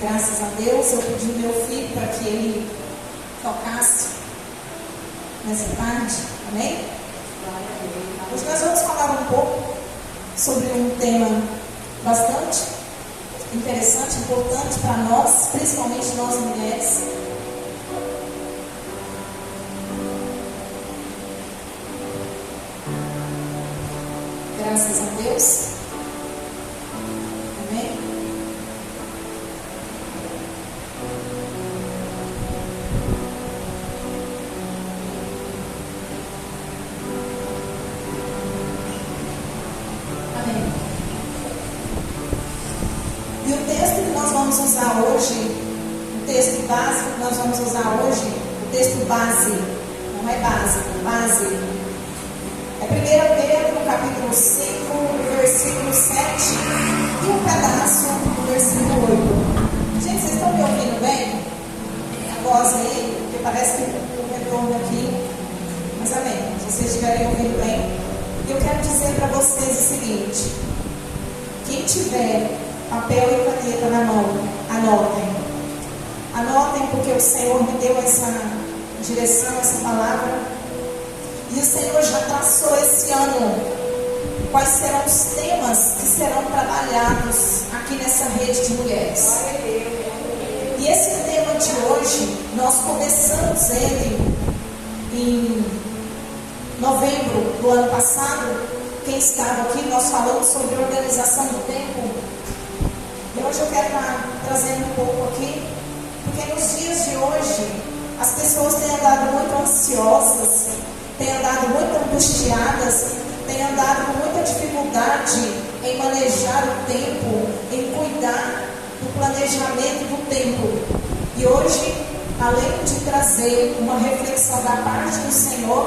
Graças a Deus, eu pedi meu filho para que ele tocasse nessa tarde, amém? Hoje nós vamos falar um pouco sobre um tema bastante interessante, importante para nós, principalmente nós mulheres. Graças a Deus. Amém? Amém. E o texto que nós vamos usar hoje, o texto básico que nós vamos usar hoje, o texto base, não é básico, base, é 1 Pedro, capítulo 5, versículo 7 e um pedaço do versículo 8. Gente, vocês estão me ouvindo bem? A voz aí, porque parece que o retorno aqui, mas amém, se vocês estiverem ouvindo bem. Eu quero dizer para vocês o seguinte: quem tiver papel e caneta na mão, anotem. Anotem, porque o Senhor me deu essa direção, essa palavra. E o Senhor já traçou esse ano quais serão os temas que serão trabalhados aqui nessa rede de mulheres. E esse tema de hoje, nós começamos ele em novembro do ano passado. Quem estava aqui, nós falamos sobre organização do tempo. E hoje eu quero estar trazendo um pouco aqui, porque nos dias de hoje, as pessoas têm andado muito ansiosas, têm andado muito angustiadas, têm andado com muita dificuldade em manejar o tempo, em cuidar do planejamento do tempo. E hoje, além de trazer uma reflexão da parte do Senhor,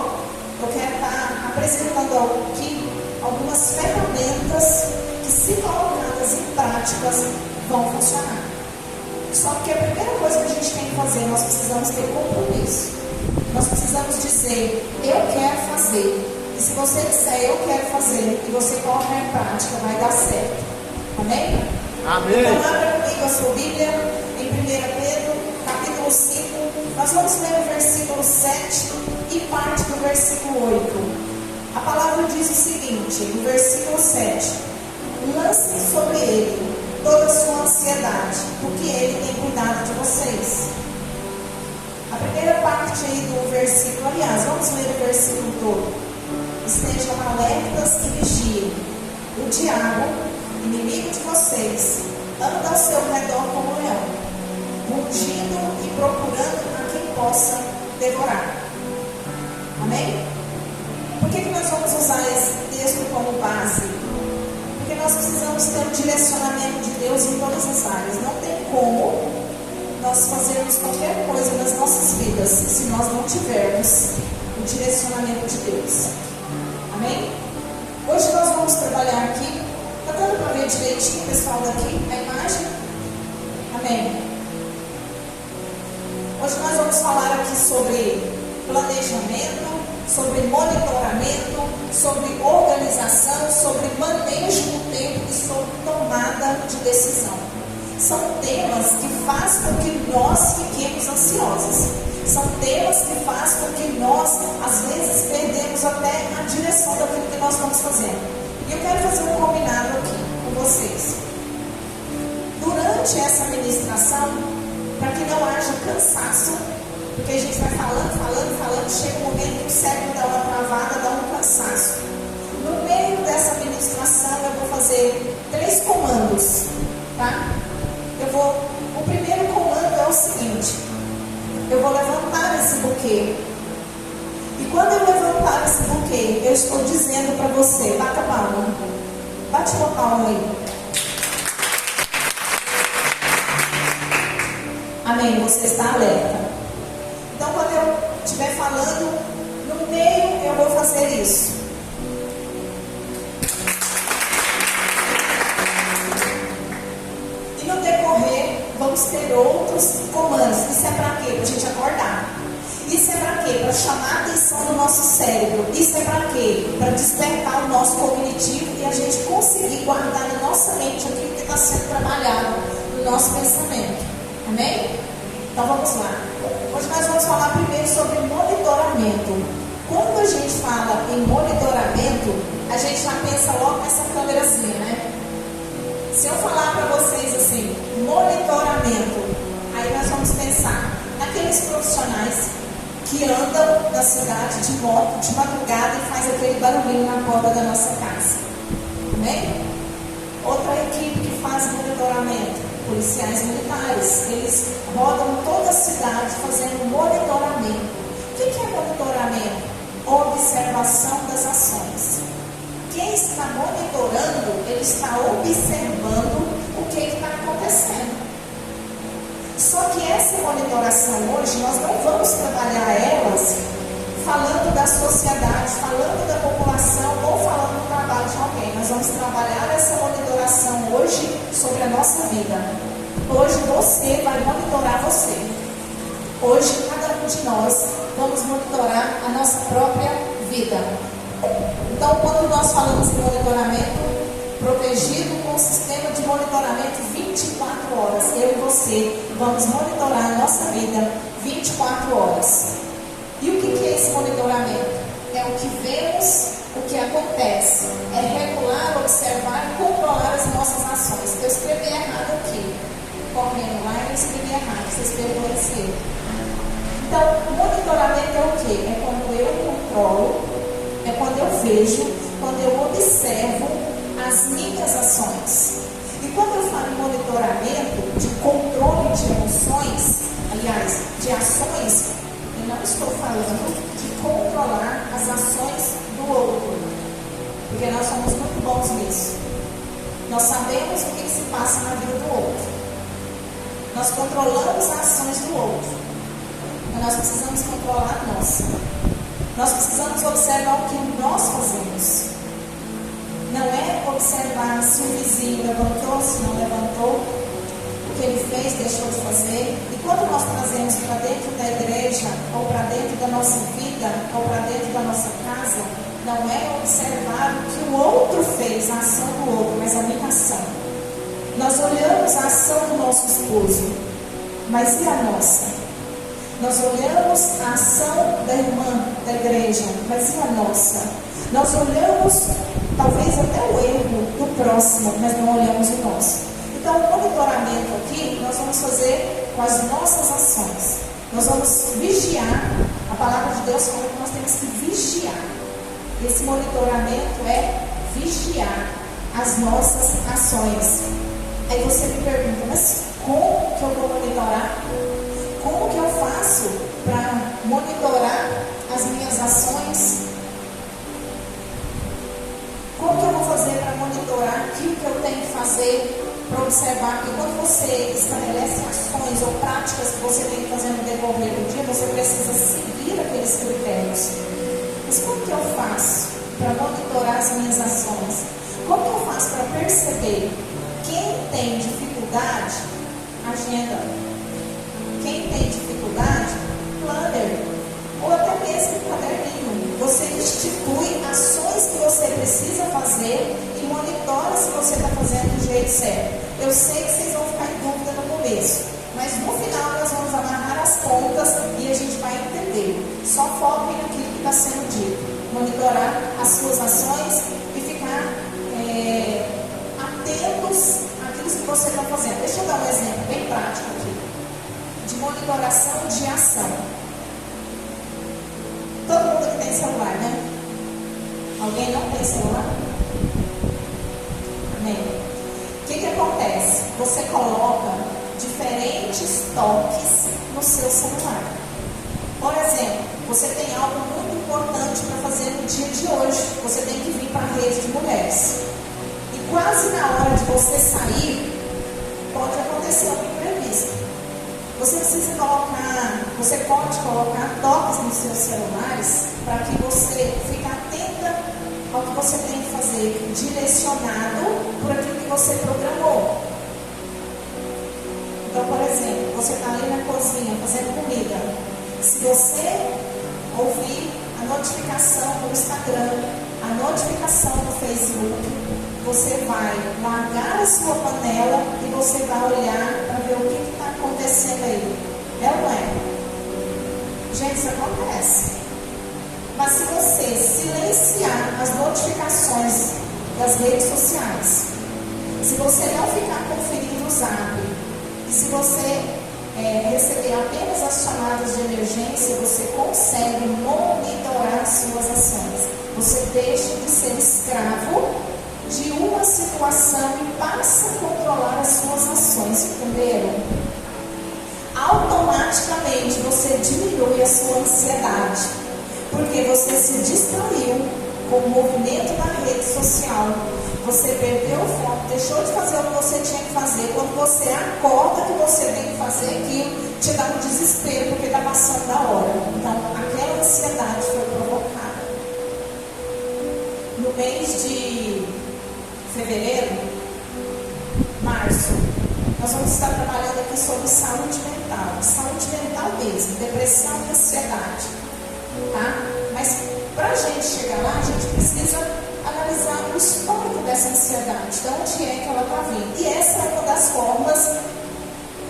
eu quero estar apresentando aqui algumas ferramentas que, se colocadas em práticas, vão funcionar. Só que a primeira coisa que a gente tem que fazer, nós precisamos ter compromisso. Nós precisamos dizer, eu quero fazer. E se você disser, eu quero fazer, e você colocar em prática, vai dar certo. Amém? Amém. Então abra comigo a sua Bíblia em 1 Pedro, capítulo 5. Nós vamos ler o versículo 7 e parte do versículo 8. A palavra diz o seguinte, no versículo 7: lancem sobre ele toda a sua ansiedade, porque ele tem cuidado de vocês. A primeira parte aí do versículo, aliás, vamos ler o versículo todo. Estejam alertas e vigiem. O diabo, inimigo de vocês, anda ao seu redor como um leão, rugindo e procurando a quem possa devorar. Amém? Por que nós vamos usar esse texto como base? Porque nós precisamos ter um direcionamento de Deus em todas as áreas. Não tem como nós fazermos qualquer coisa nas nossas vidas se nós não tivermos o direcionamento de Deus. Amém? Hoje nós vamos trabalhar aqui. Está dando para ver direitinho, pessoal, daqui a imagem? Amém? Hoje nós vamos falar aqui sobre planejamento, sobre monitoramento, sobre organização, sobre manejo do tempo e sobre tomada de decisão. São temas que fazem com que nós fiquemos ansiosos. São temas que fazem com que nós, às vezes, perdemos até a direção daquilo que nós estamos fazendo. E eu quero fazer um combinado aqui com vocês. Durante essa ministração, para que não haja cansaço, porque a gente vai falando, chega um momento que o cérebro dá uma travada, dá um cansaço. No meio dessa ministração, eu vou fazer 3 comandos, tá? O primeiro comando é o seguinte: eu vou levantar esse buquê. E quando eu levantar esse buquê, eu estou dizendo para você, bata a palma. Bate uma palma aí. Amém, você está alerta. Então quando eu estiver falando, no meio eu vou fazer isso. E no decorrer, vamos ter outros comandos. Isso é para quê? Para a gente acordar. Isso é para quê? Para chamar a atenção do nosso cérebro. Isso é para quê? Para despertar o nosso cognitivo e a gente conseguir guardar na nossa mente aquilo que está sendo trabalhado no nosso pensamento. Amém? Então vamos lá. Hoje nós vamos falar primeiro sobre monitoramento. Quando a gente fala em monitoramento, a gente já pensa logo nessa câmerazinha, né? Se eu falar para vocês assim, monitoramento, aí nós vamos pensar naqueles profissionais que andam na cidade de moto, de madrugada e faz aquele barulhinho na porta da nossa casa. Amém? Outra equipe que faz monitoramento, policiais militares, eles rodam toda a cidade fazendo monitoramento. O que é monitoramento? Observação das ações. Quem está monitorando, ele está observando o que está acontecendo. Só que essa monitoração hoje, nós não vamos trabalhar elas falando da sociedade, falando da população ou falando do trabalho de alguém. Nós vamos trabalhar essa monitoração hoje sobre a nossa vida. Hoje você vai monitorar você. Hoje cada um de nós vamos monitorar a nossa própria vida. Então, quando nós falamos em monitoramento, protegido com o sistema de monitoramento 24 horas, eu e você vamos monitorar a nossa vida 24 horas. E o que é esse monitoramento? É o que vemos, o que acontece. É regular, observar e controlar as nossas ações. Eu escrevi errado aqui. Correndo lá, eu escrevi errado. Você escreveu esse erro. Então, monitoramento é o quê? É quando eu controlo, é quando eu vejo, quando eu observo as minhas ações. E quando eu falo em monitoramento, de controle de emoções, aliás, de ações, eu não estou falando de controlar as ações do outro, porque nós somos muito bons nisso. Nós sabemos o que se passa na vida do outro. Nós controlamos as ações do outro, mas nós precisamos controlar a nossa. Nós precisamos observar o que nós fazemos. Não é observar se o vizinho levantou, se não levantou, o que ele fez, deixou de fazer. E quando nós trazemos para dentro da igreja, ou para dentro da nossa vida, ou para dentro da nossa casa, não é observar o que o outro fez, a ação do outro, mas a minha ação. Nós olhamos a ação do nosso esposo, mas e a nossa? Nós olhamos a ação da irmã da igreja, mas e a nossa? Nós olhamos talvez até o erro do próximo, mas não olhamos o nosso. Então, o monitoramento aqui, nós vamos fazer com as nossas ações. Nós vamos vigiar. A palavra de Deus fala que nós temos que vigiar. Esse monitoramento é vigiar as nossas ações. Aí você me pergunta, mas como que eu vou monitorar? Como que eu faço para monitorar as minhas ações? Como que eu vou fazer para monitorar aquilo que eu tenho que fazer para observar que quando você estabelece ações ou práticas que você tem que fazer no decorrer do dia, você precisa seguir aqueles critérios. Mas como que eu faço para monitorar as minhas ações? Como que eu faço para perceber quem tem dificuldade? Agenda. Quem tem dificuldade? Planner. Ou até mesmo caderninho. Você institui ações que você precisa fazer e monitora se você está fazendo do jeito certo. Eu sei que vocês vão ficar em dúvida no começo, mas no final nós vamos amarrar as pontas e a gente vai entender. Só foque naquilo que está sendo dito. Monitorar as suas ações e ficar atentos àquilo que você está fazendo. Deixa eu dar um exemplo bem prático aqui. De monitoração de ação. Todo mundo aqui tem celular, né? Alguém não tem celular? Amém? O que acontece? Você coloca diferentes toques no seu celular. Por exemplo, você tem algo muito importante para fazer no dia de hoje. Você tem que vir para a rede de mulheres. E quase na hora de você sair, pode acontecer um imprevisto. Você pode colocar toques nos seus celulares para que você fique atenta ao que você tem que fazer, direcionado por aquilo que você programou. Então, por exemplo, você está ali na cozinha fazendo comida. Se você ouvir a notificação do Instagram, a notificação do Facebook, você vai largar a sua panela e você vai olhar para ver o que está acontecendo aí. É ou não é? Gente, isso acontece. Mas se você silenciar as notificações das redes sociais, se você não ficar conferindo o zap, e se você receber apenas as chamadas de emergência, você consegue monitorar as suas ações. Você deixa de ser escravo de uma situação e passa a controlar as suas ações. Entenderam? Automaticamente você diminui a sua ansiedade, porque você se distraiu com o movimento da rede social. Você perdeu o foco, deixou de fazer o que você tinha que fazer. Quando você acorda que você tem que fazer aquilo, te dá um desespero, porque está passando da hora. Então, aquela ansiedade foi provocada. No mês de fevereiro, março, nós vamos estar trabalhando aqui sobre saúde mental mesmo, depressão e ansiedade, tá? Mas para a gente chegar lá, a gente precisa analisar o histórico dessa ansiedade, de onde é que ela está vindo. E essa é uma das formas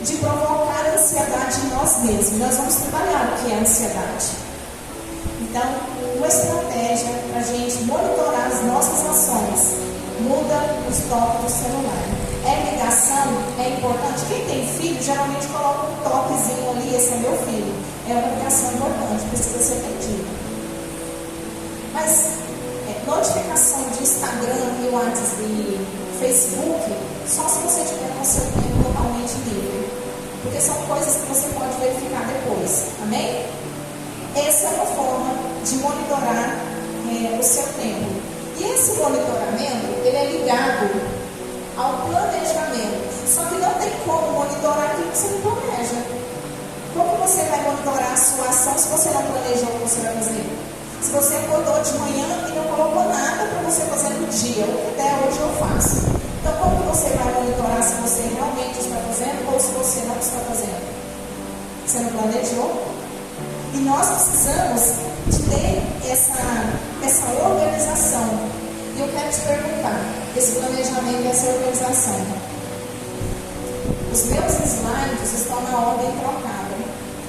de provocar a ansiedade em nós mesmos. Nós vamos trabalhar o que é a ansiedade. Então, uma estratégia para a gente monitorar as nossas ações: muda os toques do celular. É ligação, é importante. Quem tem filho geralmente coloca um toquezinho ali, esse é meu filho. É uma ligação importante, precisa ser atendida. Mas notificação de Instagram e WhatsApp e Facebook, só se você tiver com o seu tempo totalmente livre. Porque são coisas que você pode verificar depois. Amém? Essa é uma forma de monitorar o seu tempo. E esse monitoramento, ele é ligado ao planejamento. Só que não tem como monitorar aquilo que você não planeja. Como você vai monitorar a sua ação se você não planejou o que você vai fazer? Se você acordou de manhã e não colocou nada para você fazer no dia, o que der hoje eu faço. Então, como que você vai monitorar se você realmente está fazendo ou se você não está fazendo? Você não planejou? E nós precisamos de ter essa organização. E eu quero te perguntar, esse planejamento e essa organização. Os meus slides estão na ordem trocada.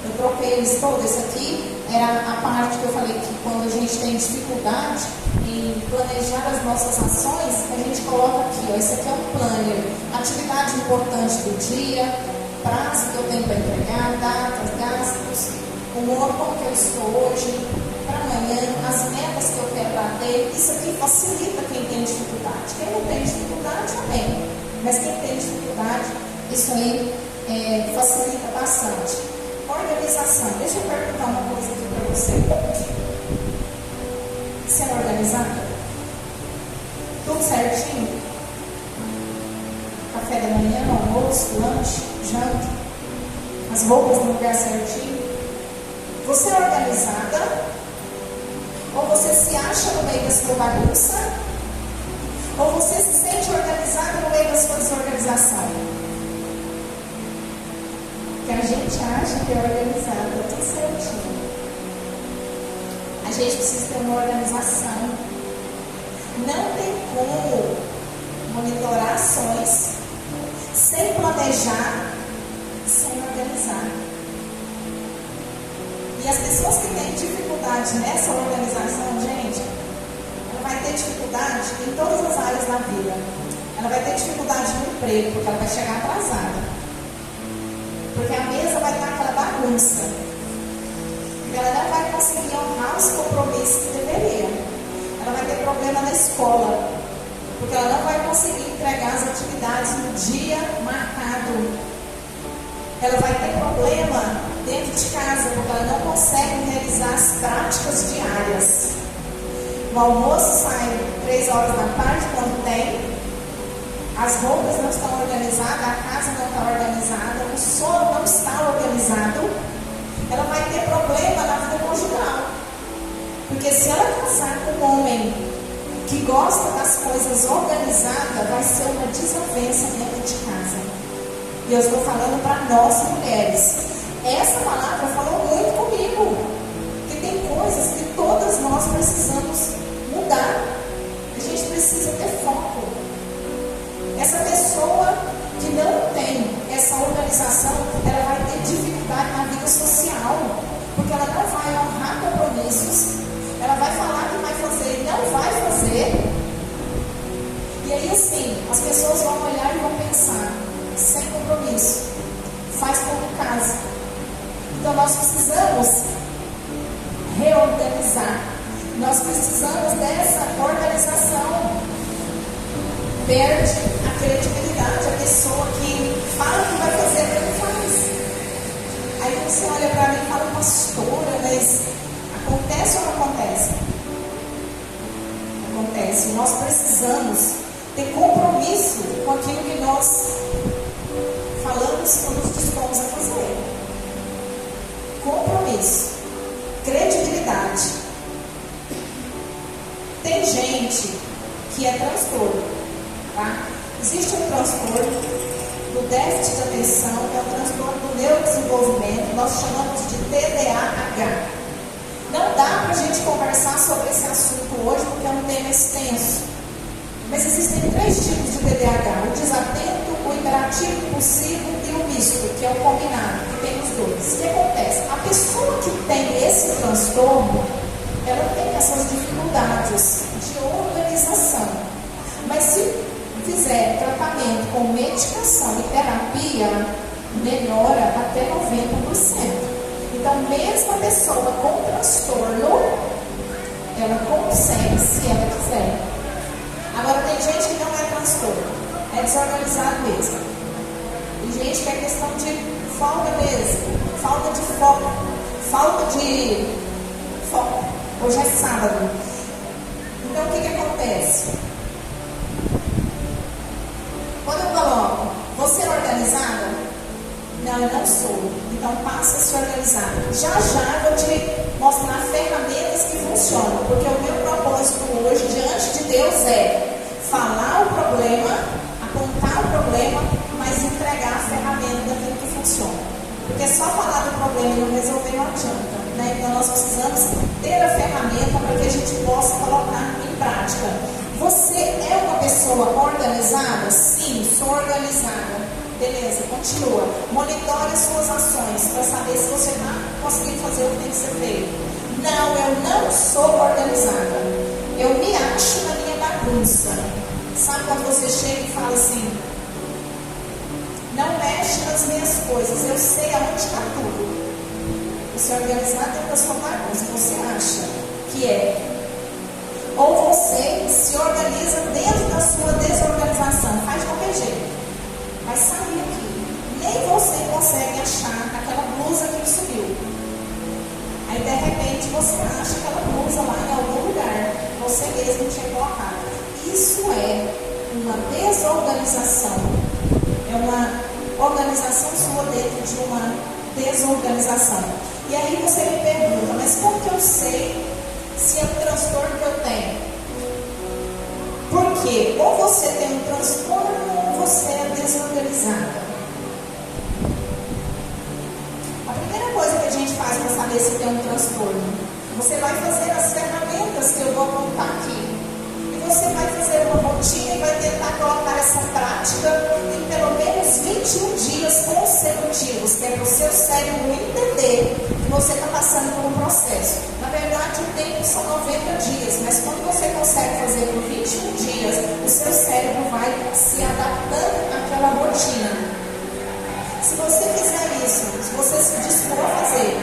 Eu troquei eles todos. Esse aqui era a parte que eu falei que quando a gente tem dificuldade em planejar as nossas ações, a gente coloca aqui, ó, esse aqui é um planner. Atividade importante do dia, prazo que eu tenho para entregar, datas, gastos, o humor como que eu estou hoje, para amanhã, as metas que eu quero bater. Isso aqui facilita quem tem dificuldade. Quem não tem dificuldade, amém. Mas quem tem dificuldade, isso aí facilita bastante. Organização. Deixa eu perguntar uma coisa aqui para você. Você é organizada? Tudo certinho? Café da manhã, almoço, lanche, janta, as roupas no lugar certinho. Você é organizada? Ou você se acha no meio da sua bagunça? Ou você se sente organizada no meio da sua desorganização? Que a gente acha que é organizada, tudo certinho. A gente precisa ter uma organização. Não tem como monitorar ações sem planejar, sem organizar. E as pessoas que têm dificuldade nessa organização, gente, ela vai ter dificuldade em todas as áreas da vida. Ela vai ter dificuldade no emprego, porque ela vai chegar atrasada. Porque a mesa vai estar aquela bagunça. Porque ela não vai conseguir honrar os compromissos que deveria. Ela vai ter problema na escola. Porque ela não vai conseguir entregar as atividades no dia marcado. Ela vai ter problema dentro de casa, porque ela não consegue realizar as práticas diárias. O almoço sai 3 horas da tarde, quando tem. As roupas não estão organizadas, a casa não está organizada, o sono não está organizado. Ela vai ter problema na vida conjugal. Porque se ela casar com um homem que gosta das coisas organizadas, vai ser uma desavença dentro de casa. E eu estou falando para nós mulheres. Essa palavra falou muito comigo. Porque tem coisas que todas nós precisamos mudar. A gente precisa ter foco. Essa pessoa que não tem essa organização, ela vai ter dificuldade na vida social, porque ela não vai honrar compromissos, ela vai falar que vai fazer e não vai fazer. E aí assim, as pessoas vão olhar e vão pensar, sem compromisso, faz pouco caso. Então nós precisamos reorganizar, nós precisamos dessa organização. Perde a credibilidade, a pessoa que fala que vai fazer, mas não faz. Aí você olha para mim e fala, pastora, mas acontece ou não acontece? Acontece. Nós precisamos ter compromisso com aquilo que nós falamos quando nos dispomos a fazer. Compromisso. Credibilidade. Tem gente que é transtorno. Tá? Existe um transtorno do déficit de atenção, que é o transtorno do neurodesenvolvimento, nós chamamos de TDAH. Não dá para a gente conversar sobre esse assunto hoje, porque é um tema extenso. Mas existem 3 tipos de TDAH: o desatento, o hiperativo impulsivo e o misto, que é o combinado, que tem os dois. O que acontece? A pessoa que tem esse transtorno, ela tem essas dificuldades de organização. Mas se fizer tratamento com medicação e terapia, melhora até 90%. Então, mesmo a pessoa com transtorno, ela consegue, se ela quiser. Agora, tem gente que não é transtorno, é desorganizado mesmo. Tem gente que é questão de falta mesmo, falta de foco, falta de foco. Hoje é sábado. Então, o que acontece? Quando eu coloco, você é organizada? Não, eu não sou. Então passa a se organizar. Já já eu vou te mostrar ferramentas que funcionam. Porque o meu propósito hoje, diante de Deus, é falar o problema, apontar o problema, mas entregar a ferramenta daquilo que funciona. Porque só falar do problema e não resolver não adianta. Né? Então nós precisamos ter a ferramenta para que a gente possa colocar em prática. Você é uma pessoa organizada? Sim, sou organizada. Beleza, continua. Monitore as suas ações para saber se você está conseguindo fazer o que tem que ser feito. Não, eu não sou organizada. Eu me acho na minha bagunça. Sabe quando você chega e fala assim, não mexe nas minhas coisas, eu sei aonde está tudo. Você é organizado dentro da sua bagunça, você acha que é. Ou você se organiza dentro da sua desorganização, faz de qualquer jeito. Mas sabia que nem você consegue achar aquela blusa que subiu. Aí de repente você acha aquela blusa lá em algum lugar, você mesmo tinha colocado. Isso é uma desorganização. É uma organização sua dentro de uma desorganização. E aí você me pergunta, mas como que eu sei se é um transtorno que eu tenho? Porque ou você tem um transtorno ou você é desorganizada. A primeira coisa que a gente faz para saber se tem um transtorno, você vai fazer as ferramentas que eu vou apontar aqui. E você vai fazer uma rotina e vai tentar colocar essa prática em pelo menos 21 dias consecutivos, que é para o seu cérebro entender que você está passando por um processo. Na verdade, o tempo são 90 dias, mas quando você consegue fazer por 21 dias, o seu cérebro vai se adaptando àquela rotina. Se você fizer isso, se você se dispor a fazer,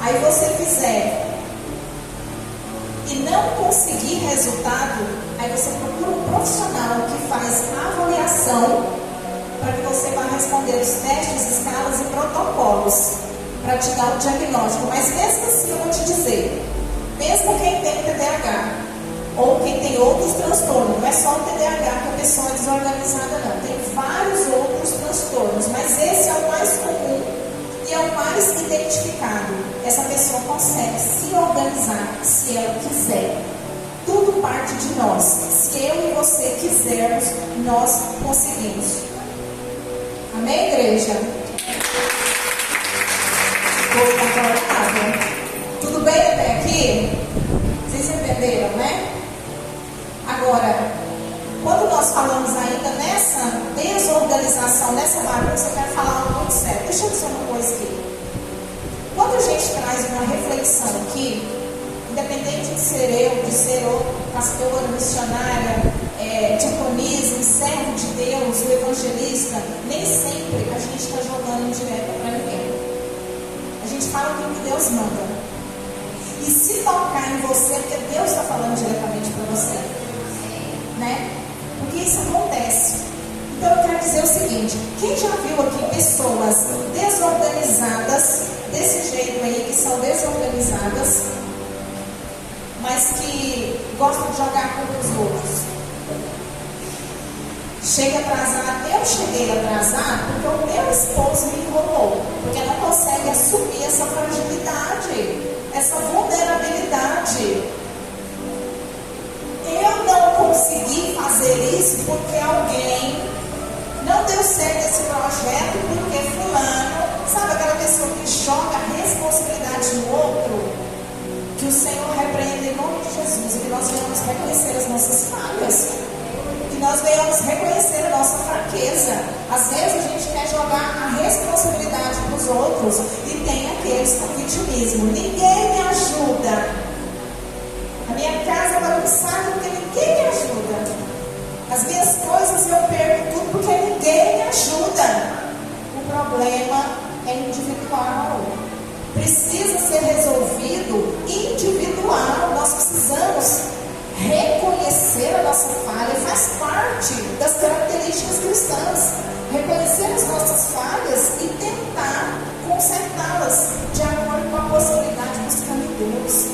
aí você fizer e não conseguir resultado, aí você procura um profissional que faz avaliação para que você vá responder os testes, escalas e protocolos para te dar um diagnóstico. Mas mesmo assim eu vou te dizer, mesmo quem tem TDAH ou quem tem outros transtornos, não é só o TDAH que a pessoa é desorganizada não, tem vários outros transtornos, mas esse é o mais comum e é o mais identificado. Essa pessoa consegue se organizar se ela quiser. Tudo parte de nós. Se eu e você quisermos, nós conseguimos. Amém, igreja? Vou ficar conectada. Tudo bem até aqui? Vocês entenderam, né? Agora, quando nós falamos ainda nessa desorganização, nessa bagunça, eu quero falar algo muito sério. Deixa eu dizer uma coisa aqui. Quando a gente traz uma reflexão aqui, independente de ser eu, de ser outra pastora, missionária, diaconisa, servo de Deus, o evangelista, nem sempre a gente está jogando direto para ninguém. A gente fala aquilo que Deus manda. E se tocar em você, porque Deus está falando diretamente para você, né? Porque isso acontece. Então eu quero dizer o seguinte: quem já viu aqui pessoas desorganizadas, desse jeito aí, que são desorganizadas, mas que gostam de jogar a culpa dos outros? Chega atrasado. Eu cheguei atrasado porque o meu esposo me enrolou, porque não consegue assumir essa fragilidade, essa vulnerabilidade. Eu não consegui fazer isso porque alguém não deu certo esse projeto, porque fulano, sabe aquela pessoa que joga a responsabilidade no outro? Que o Senhor repreenda em nome de Jesus, e que nós venhamos reconhecer as nossas falhas, que nós venhamos reconhecer a nossa fraqueza. Às vezes a gente quer jogar a responsabilidade para os outros, e tem aqueles com vitimismo: ninguém me ajuda, a minha casa é bagunçada porque ninguém me ajuda, as minhas coisas eu perco tudo porque ninguém me ajuda. O problema é individual, precisa ser resolvido individual. Nós precisamos reconhecer a nossa falha, faz parte das características cristãs, reconhecer as nossas falhas e tentar consertá-las de acordo com a possibilidade de buscar em Deus,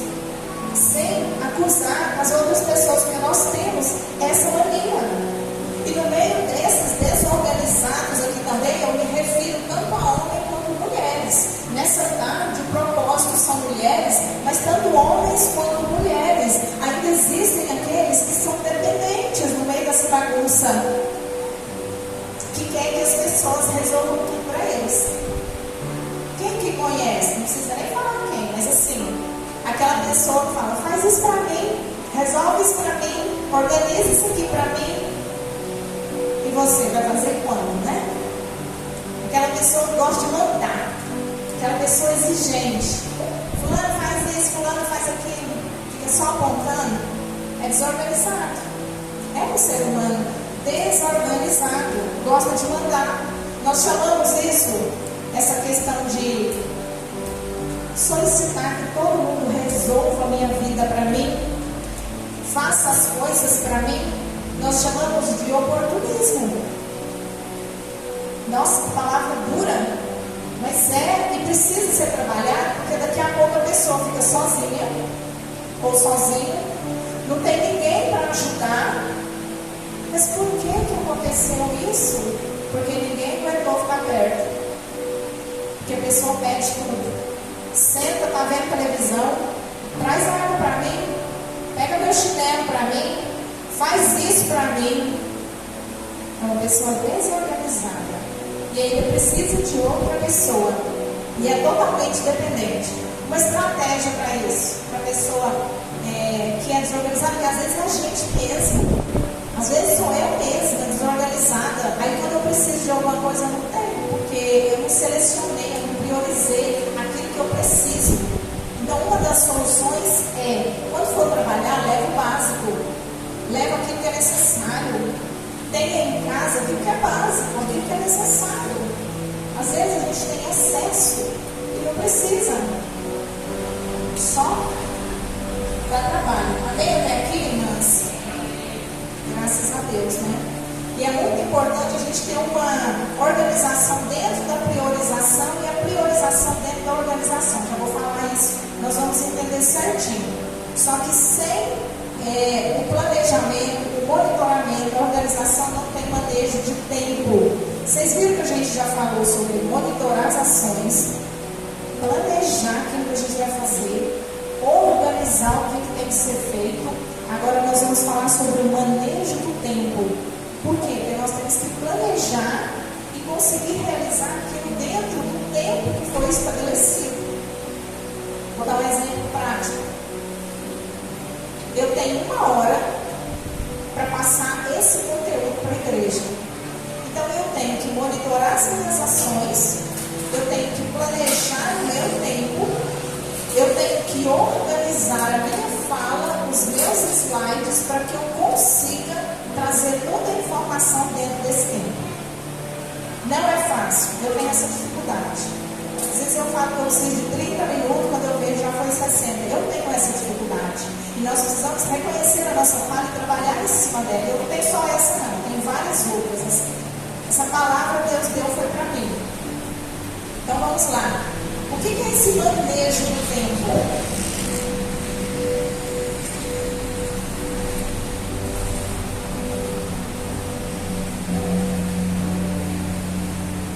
sem acusar as outras pessoas, porque nós temos essa mania. E no meio desses desorganizados aqui também, eu me refiro tanto a homens quanto mulheres. Nessa tarde, o propósito são mulheres, mas tanto homens quanto mulheres. Ainda existem aqueles que são dependentes no meio dessa bagunça, que querem que as pessoas resolvam tudo para eles. Quem que conhece? Não precisa nem falar quem, mas assim, aquela pessoa que fala: faz isso para mim, resolve isso para mim, organiza isso aqui para mim. E você vai fazer quando, né? Aquela pessoa que gosta de mandar, aquela pessoa exigente. Fulano faz isso, fulano faz aquilo, fica só apontando. É desorganizado. É um ser humano desorganizado, gosta de mandar. Nós chamamos isso, essa questão de solicitar que todo mundo resolva a minha vida para mim, faça as coisas para mim. Nós chamamos de oportunismo. Nossa, palavra dura, mas e precisa ser trabalhado, porque daqui a pouco a pessoa fica sozinha ou sozinho, não tem ninguém para ajudar. Mas por que aconteceu isso? Porque ninguém aguentou ficar perto, porque a pessoa pede tudo. Senta, tá vendo televisão, traz água para mim, pega meu chinelo para mim, faz isso para mim. É uma pessoa desorganizada e ainda precisa de outra pessoa, e é totalmente dependente. Uma estratégia para isso, para a pessoa que é desorganizada, que às vezes é a gente mesmo, às vezes sou eu mesma desorganizada. Aí quando eu preciso de alguma coisa, eu não tenho, porque eu não selecionei, eu não priorizei aquilo que eu preciso. Então uma das soluções é, quando for trabalhar, leva o básico, leva aquilo que é necessário. Tenha em casa aquilo que é básico, aquilo que é necessário. Às vezes a gente tem excesso e não precisa, só dá trabalho. Amém até aqui, irmãs? Graças a Deus, né? E é muito importante a gente ter uma organização dentro da priorização e a priorização dentro da organização. Já vou falar isso, nós vamos entender certinho. Só que sem o planejamento, o monitoramento, a organização não tem manejo de tempo. Vocês viram que a gente já falou sobre monitorar as ações, planejar aquilo que a gente vai fazer, organizar o que tem que ser feito. Agora nós vamos falar sobre o manejo do tempo. Por quê? Porque nós temos que planejar e conseguir realizar aquilo dentro do tempo que foi estabelecido. Vou dar um exemplo prático. Eu tenho 1 hora para passar esse conteúdo fácil. Eu tenho essa dificuldade. Às vezes eu falo que eu preciso de 30 minutos, quando eu vejo já foi 60. Eu tenho essa dificuldade. E nós precisamos reconhecer a nossa falha e trabalhar em cima dela. Eu não tenho só essa não, tem várias outras. Essa palavra Deus deu foi para mim. Então vamos lá. O que é esse manejo do tempo?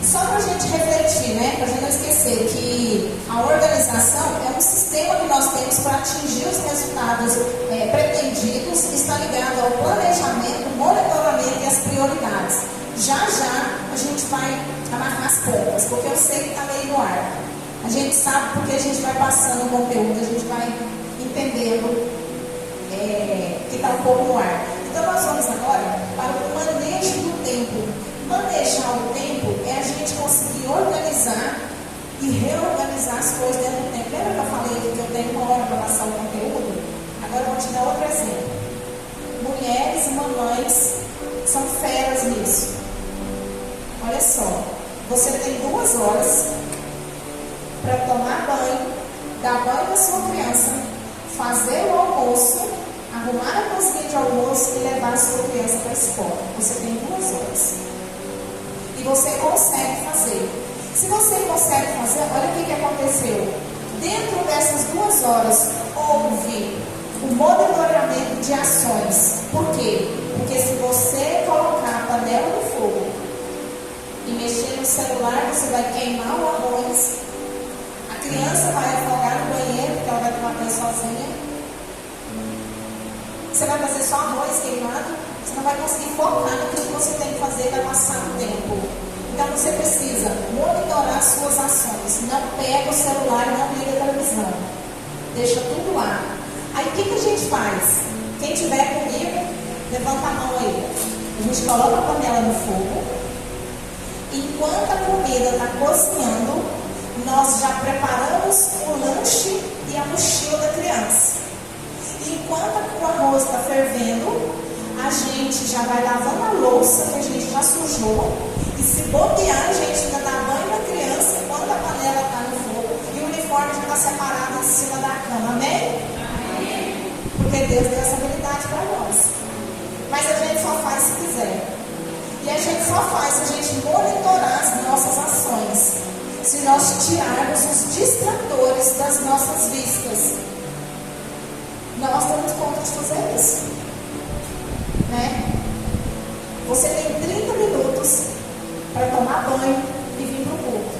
Só para a gente refletir, né? Para a gente não esquecer que a organização é um sistema que nós temos para atingir os resultados pretendidos, está ligado ao planejamento, monitoramento e as prioridades. Já a gente vai amarrar as pontas, porque eu sei que está meio no ar. A gente sabe porque a gente vai passando o conteúdo, a gente vai entendendo que está um pouco no ar. Então nós vamos agora para o manejo do tempo. Manejar o tempo é a gente conseguir organizar e reorganizar as coisas dentro do tempo. Lembra que eu falei que eu tenho uma hora para passar o conteúdo? Agora eu vou te dar outro exemplo. Mulheres e mamães são feras nisso. Olha só, você tem 2 horas para tomar banho, dar banho à sua criança, fazer o almoço, arrumar a cozinha de almoço e levar a sua criança para a escola. Você tem 2 horas. E você consegue fazer. Se você consegue fazer, olha o que aconteceu. Dentro dessas 2 horas, houve o monitoramento de ações. Por quê? Porque se você colocar a panela no fogo e mexer no celular, você vai queimar o arroz. A criança vai afogar no banheiro, porque ela vai tomar banho sozinha. Você vai fazer só arroz queimado. Você não vai conseguir focar naquilo que você tem que fazer, vai passar o tempo. Então você precisa monitorar suas ações. Não pega o celular, não liga a televisão. Deixa tudo lá. Aí o que a gente faz? Quem tiver comigo, levanta a mão aí. A gente coloca a panela no fogo. Enquanto a comida está cozinhando, nós já preparamos o lanche e a mochila da criança. E enquanto o arroz está fervendo, a gente já vai lavando a louça que a gente já sujou. E se bobear, a gente ainda dá banho na criança enquanto a panela está no fogo. E o uniforme já está separado em cima da cama. Amém? Amém. Porque Deus deu essa habilidade para nós. Mas a gente só faz se quiser. E a gente só faz se a gente monitorar as nossas ações. Se nós tirarmos os distratores das nossas vistas. Nós temos conta de fazer isso. Né? Você tem 30 minutos para tomar banho e vir para o culto.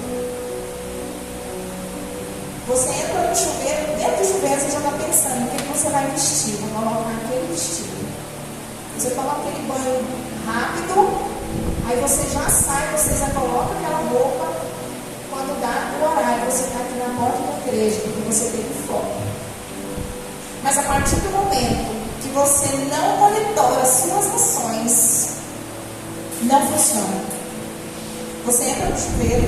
Você entra no chuveiro, dentro do chuveiro você já está pensando o que você vai vestir. Vou colocar aquele vestido. Você toma aquele banho rápido, aí você já sai, você já coloca aquela roupa. Quando dá o horário, você está aqui na porta da igreja, porque você tem foco. Mas a partir do momento que você não monitora suas ações, não funciona. Você entra no chuveiro,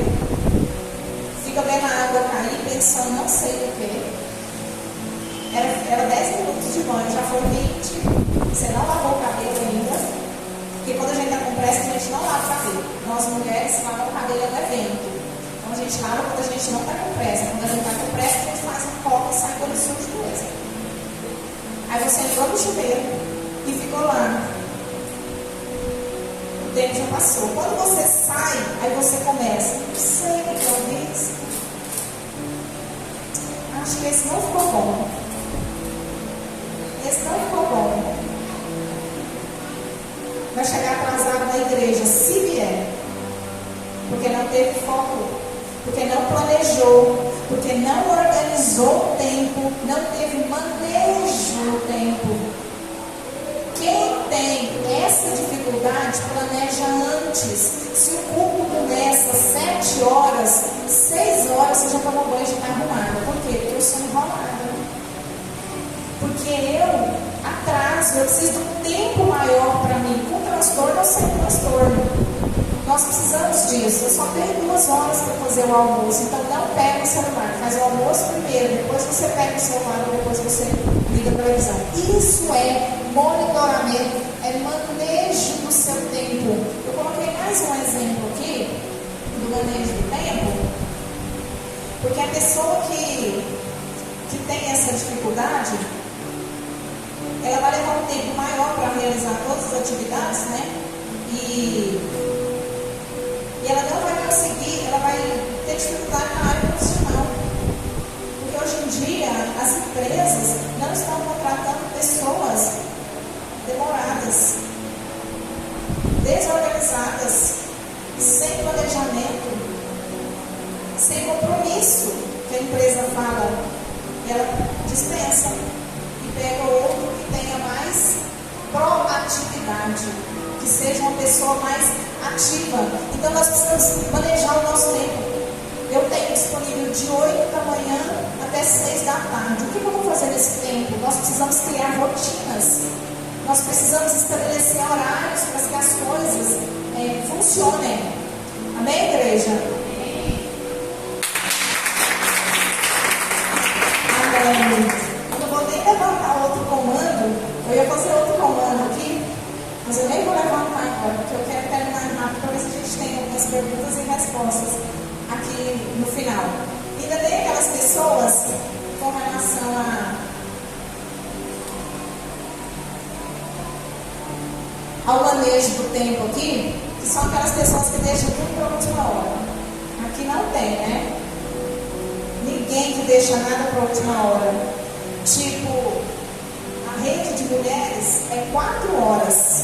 fica vendo a água cair, pensando, não sei o que. Era 10 minutos de banho, já foi 20. Você não lavou o cabelo ainda. Porque quando a gente está com pressa, a gente não lava o cabelo. Nós mulheres lavamos o cabelo no evento. Então a gente lava quando a gente não está com pressa. Quando a gente está com pressa, a gente faz um copo e sai todo sujo de coisa. Aí você entrou no chuveiro e ficou lá. O tempo já passou. Quando você sai, aí você começa. Não sei o que eu fiz. Acho que esse não ficou bom. Esse não ficou bom. Vai chegar atrasado na igreja, se vier. Porque não teve foco. Porque não planejou. Porque não organizou o tempo. Não teve manejo no tempo. Quem tem essa dificuldade, planeja antes. Se o culto começa às 7 horas, 6 horas você já tomou banho e já está arrumada. Por quê? Porque eu sou enrolada. Porque eu atraso, eu preciso de um tempo maior para mim. Com transtorno ou sem transtorno. Nós precisamos disso. Eu só tenho 2 horas para fazer o almoço. Então não pega o celular. Faz o almoço primeiro. Depois você pega o celular. Depois você liga a televisão. Isso é monitoramento. É manejo do seu tempo. Eu coloquei mais um exemplo aqui. Do manejo do tempo, porque a pessoa que tem essa dificuldade, ela vai levar um tempo maior para realizar todas as atividades, né? E ela não vai conseguir, ela vai ter dificuldade na área profissional. Porque hoje em dia as empresas não estão contratando pessoas demoradas, desorganizadas, sem planejamento, sem compromisso, que a empresa fala, ela dispensa e pega outro que tenha mais proatividade, que seja uma pessoa mais ativa. Então nós precisamos manejar o nosso tempo. Eu tenho disponível de 8 da manhã até 6 da tarde. O que eu vou fazer nesse tempo? Nós precisamos criar rotinas. Nós precisamos estabelecer horários para que as coisas funcionem. Amém, igreja? Amém. Eu não vou nem levantar outro comando. Eu ia fazer outro comando aqui, mas eu nem vou levantar agora, porque eu quero terminar rápido para ver se a gente tem algumas perguntas e respostas aqui no final. Ainda tem aquelas pessoas com relação ao manejo do tempo aqui, que são aquelas pessoas que deixam tudo para a última hora. Aqui não tem, né? Ninguém que deixa nada para a última hora. Tipo, a rede de mulheres é 4 horas.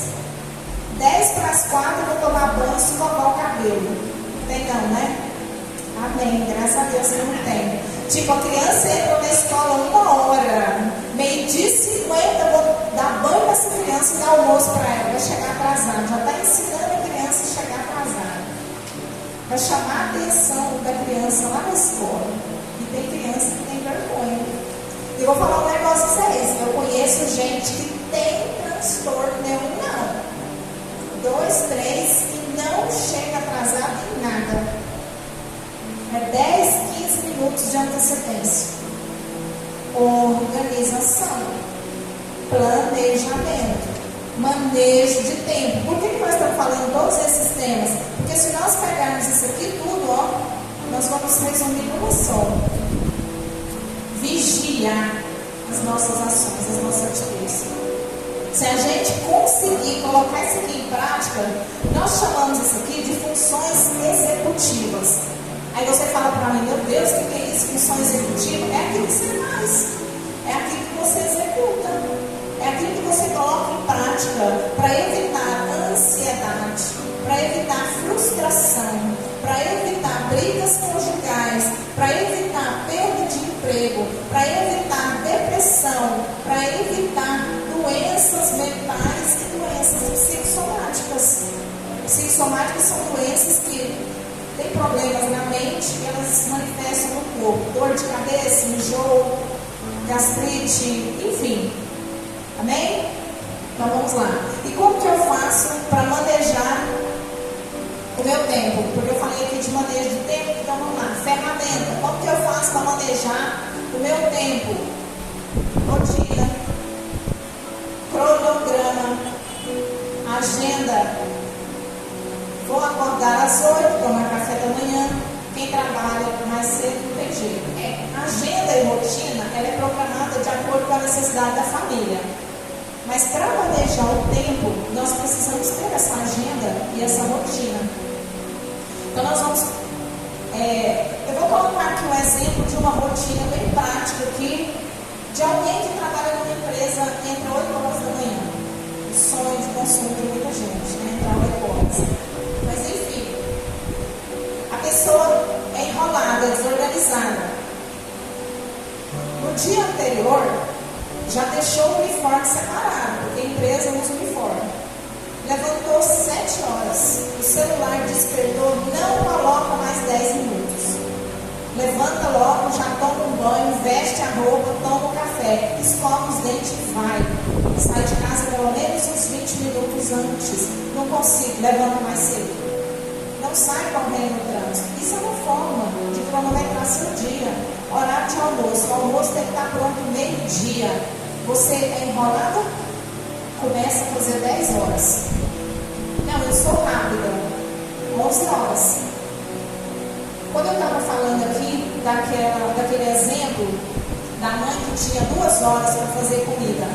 10 para as 4 eu vou tomar banho e escovar o cabelo. Tem não, né? Amém. Graças a Deus eu não tenho. Tipo, a criança entra na escola 1 hora. 12h50 eu vou dar banho para essa criança e dar almoço para ela. Vai chegar atrasada. Já está ensinando a criança a chegar atrasada. Vai chamar a atenção da criança lá na escola. E tem criança que tem vergonha. Eu vou falar um negócio pra vocês. Eu conheço gente que tem transtorno, não. 2, 3 e não chega atrasado em nada. É 10, 15 minutos de antecedência. Organização, planejamento, manejo de tempo. Por que nós estamos falando todos esses temas? Porque se nós pegarmos isso aqui tudo, nós vamos resumir numa só. Vigiar as nossas ações, as nossas atitudes. Se a gente conseguir colocar isso aqui em prática, nós chamamos isso aqui de funções executivas. Aí você fala para mim, meu Deus, o que é isso? Função executiva? É aquilo que você faz, é aquilo que você executa, é aquilo que você coloca em prática para evitar ansiedade, para evitar frustração, para evitar brigas conjugais, para evitar perda de emprego, para evitar depressão, para evitar doenças mentais e doenças psicossomáticas. Psicossomáticas são doenças que tem problemas na mente e elas se manifestam no corpo. Dor de cabeça, enjoo, gastrite, enfim. Amém? Então vamos lá. E como que eu faço para manejar o meu tempo? Porque eu falei aqui de manejo de tempo, então vamos lá. Ferramenta. Como que eu faço para manejar o meu tempo? Rotina, cronograma, agenda. Vou acordar às 8, tomar café da manhã. Quem trabalha mais cedo não tem jeito. Agenda e rotina, ela é programada de acordo com a necessidade da família. Mas para manejar o tempo, nós precisamos ter essa agenda e essa rotina. Então nós vamos... eu vou colocar aqui um exemplo de uma rotina bem prática aqui, de alguém que trabalha numa empresa entre 8 horas da manhã. O sonho de consumo de muita gente, né? Entrar 8 horas. Mas enfim, a pessoa é enrolada, desorganizada. No dia anterior, já deixou o uniforme separado, porque a empresa usa uniforme. Levantou 7 horas, o celular despertou, não coloca mais 10 minutos. Levanta logo, já toma um banho, veste a roupa, toma um café, escova os dentes e vai. Sai de casa pelo menos uns 20 minutos antes. Não consigo, levanta mais cedo. Não sai correndo no trânsito. Isso é uma forma de cronometrar seu dia. Horário de almoço. O almoço tem que estar pronto meio-dia. Você é enrolado? Começa a fazer 10 horas. Não, eu sou rápida. 11 horas. Quando eu estava falando aqui daquele exemplo da mãe que tinha 2 horas para fazer comida.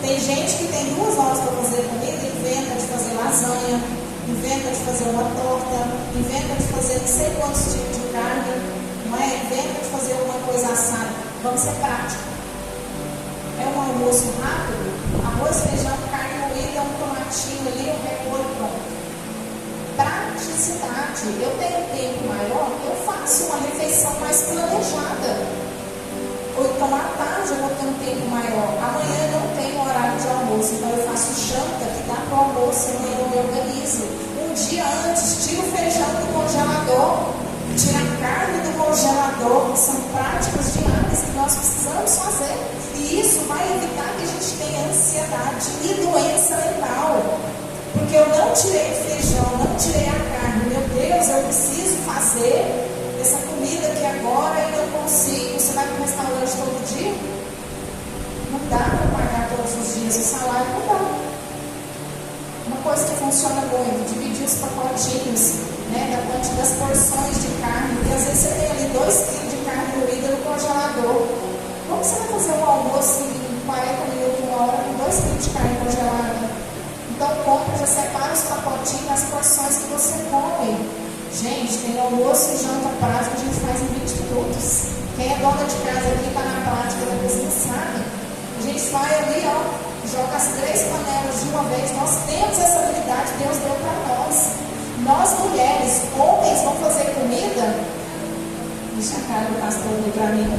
Tem gente que tem 2 horas para fazer comida e inventa de fazer lasanha, inventa de fazer uma torta, inventa de fazer não sei quantos tipos de carne, não é? Inventa de fazer alguma coisa assada. Vamos ser práticos. É um almoço rápido, arroz, feijão, carne moída, um tomatinho ali, um repolho pronto. Praticidade. Eu tenho um tempo maior, eu faço uma refeição mais planejada. Ou então à tarde eu vou ter um tempo maior. Amanhã eu não tenho horário de almoço, então eu faço janta que dá para o almoço, amanhã eu me organizo. Um dia antes, tiro o feijão do congelador, tiro a carne do congelador. São práticas diárias que nós precisamos fazer. E isso vai evitar que a gente tenha ansiedade e doença mental. Porque eu não tirei o feijão, não tirei a carne. Meu Deus, eu preciso fazer essa comida aqui agora e não consigo. Você vai para o restaurante todo dia? Não dá para pagar todos os dias o salário, não dá. Uma coisa que funciona muito, dividir os pacotinhos, né, das porções de carne, porque às vezes você tem ali 2 kg de carne moída no congelador. Como você vai fazer um almoço em 40 minutos, 1 hora, com 2 kg de carne congelada? Então compra, já separa os pacotinhos, as porções que você come. Gente, tem almoço e janta prática, a gente faz em 20 minutos. Quem é dona de casa aqui, está na prática da cozinha, sabe? A gente vai ali, ó, joga as 3 panelas de uma vez. Nós temos essa habilidade, Deus deu para nós. Nós mulheres, homens, vão fazer comida. Deixa a cara do pastor ali para mim.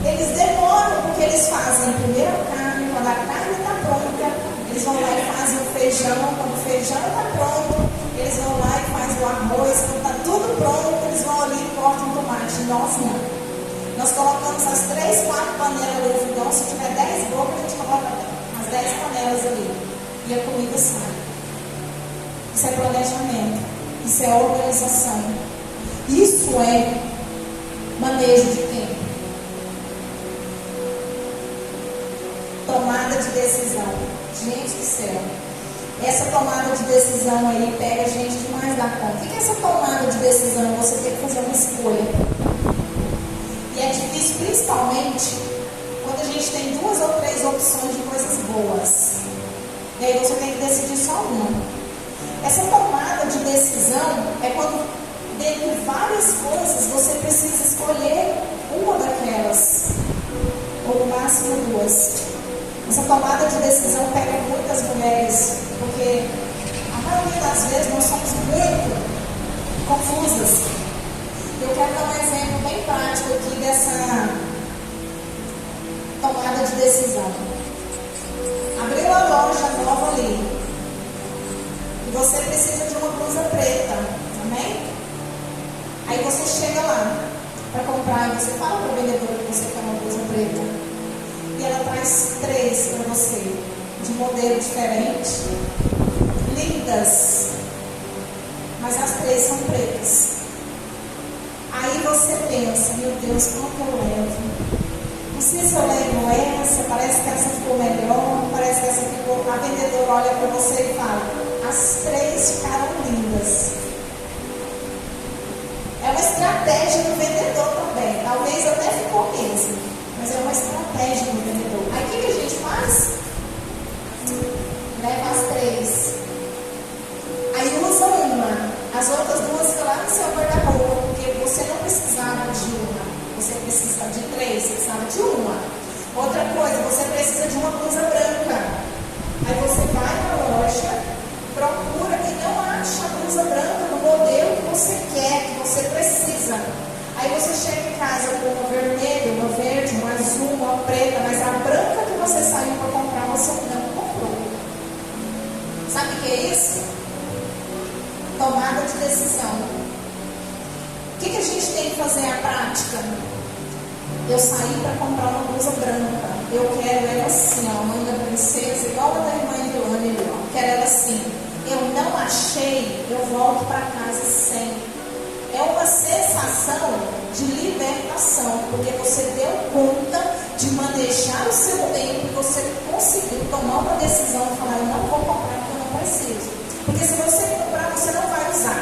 Eles demoram, porque eles fazem primeiro a carne, quando a carne está pronta, eles vão lá e fazem o feijão, quando o feijão está pronto, eles vão lá e fazem o arroz, quando está tudo pronto, eles vão ali e cortam o tomate. Nós não. Nós colocamos as 3, 4 panelas do fogão, se tiver 10 bocas, a gente coloca as 10 panelas ali. E a comida sai. Isso é planejamento. Isso é organização. Isso é manejo de tempo. Tomada de decisão. Gente do céu. Essa tomada de decisão aí pega a gente demais da conta. O que é essa tomada de decisão? Você tem que fazer uma escolha. E é difícil, principalmente, quando a gente tem 2 ou 3 opções de coisas boas. E aí você tem que decidir só uma. Essa tomada de decisão é quando, dentre várias coisas, você precisa escolher uma daquelas. Ou no máximo 2. Essa tomada de decisão pega muitas mulheres, porque a maioria das vezes nós somos muito confusas. Eu quero dar um exemplo bem prático aqui dessa tomada de decisão. Abriu a loja nova ali, e você precisa de uma blusa preta, amém? Aí você chega lá para comprar e você fala para o vendedor que você quer uma blusa preta. E ela traz 3 para você, de modelo diferente, lindas, mas as 3 são pretas. Aí você pensa, meu Deus, qual que eu levo? Não sei se eu levo essa, parece que essa ficou melhor, parece que essa ficou... A vendedora olha para você e fala, as 3 ficaram lindas. É uma estratégia do vendedor também, talvez até ficou mesmo. Mas é uma estratégia do vendedor. Aí o que a gente faz? Leva as 3. Aí usa uma. As outras 2 ficam lá no seu guarda-roupa, porque você não precisava de uma. Você precisa de 3, você precisava de uma. Outra coisa, você precisa de uma blusa branca. Aí você vai na loja, procura e não acha a blusa branca no modelo que você quer, que você precisa. Aí você chega em casa com uma vermelha, uma verde, uma azul, uma preta, mas a branca que você saiu para comprar, você não comprou. Sabe o que é isso? Tomada de decisão. O que a gente tem que fazer na prática? Eu saí para comprar uma blusa branca. Eu quero ela assim, ó, mãe da princesa, igual a da irmã de Lani, ó. Quero ela assim. Eu não achei, eu volto para casa sem. É uma sensação de libertação, porque você deu conta de manejar o seu tempo e você conseguiu tomar uma decisão e falar, eu não vou comprar porque eu não preciso. Porque se você comprar, você não vai usar.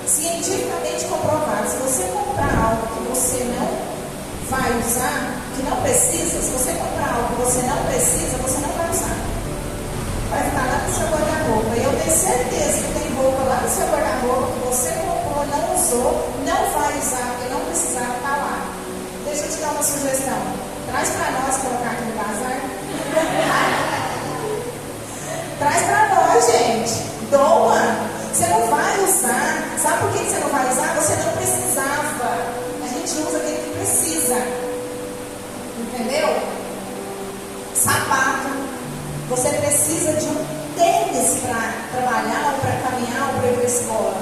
Cientificamente comprovado, vai usar, que não precisa, se você comprar algo que você não precisa, você não vai usar. Vai ficar lá no seu guarda-roupa. E eu tenho certeza que tem roupa lá no seu guarda-roupa que você comprou, não usou, não vai usar, porque não precisava estar lá. Deixa eu te dar uma sugestão. Traz para nós colocar aqui no bazar. Traz para nós, gente. Doa. Você não vai usar. Sabe por que você não vai usar? Você não precisava. A gente usa aquele que precisa. Entendeu? Sapato. Você precisa de um tênis para trabalhar, ou para caminhar, ou para ir para a escola.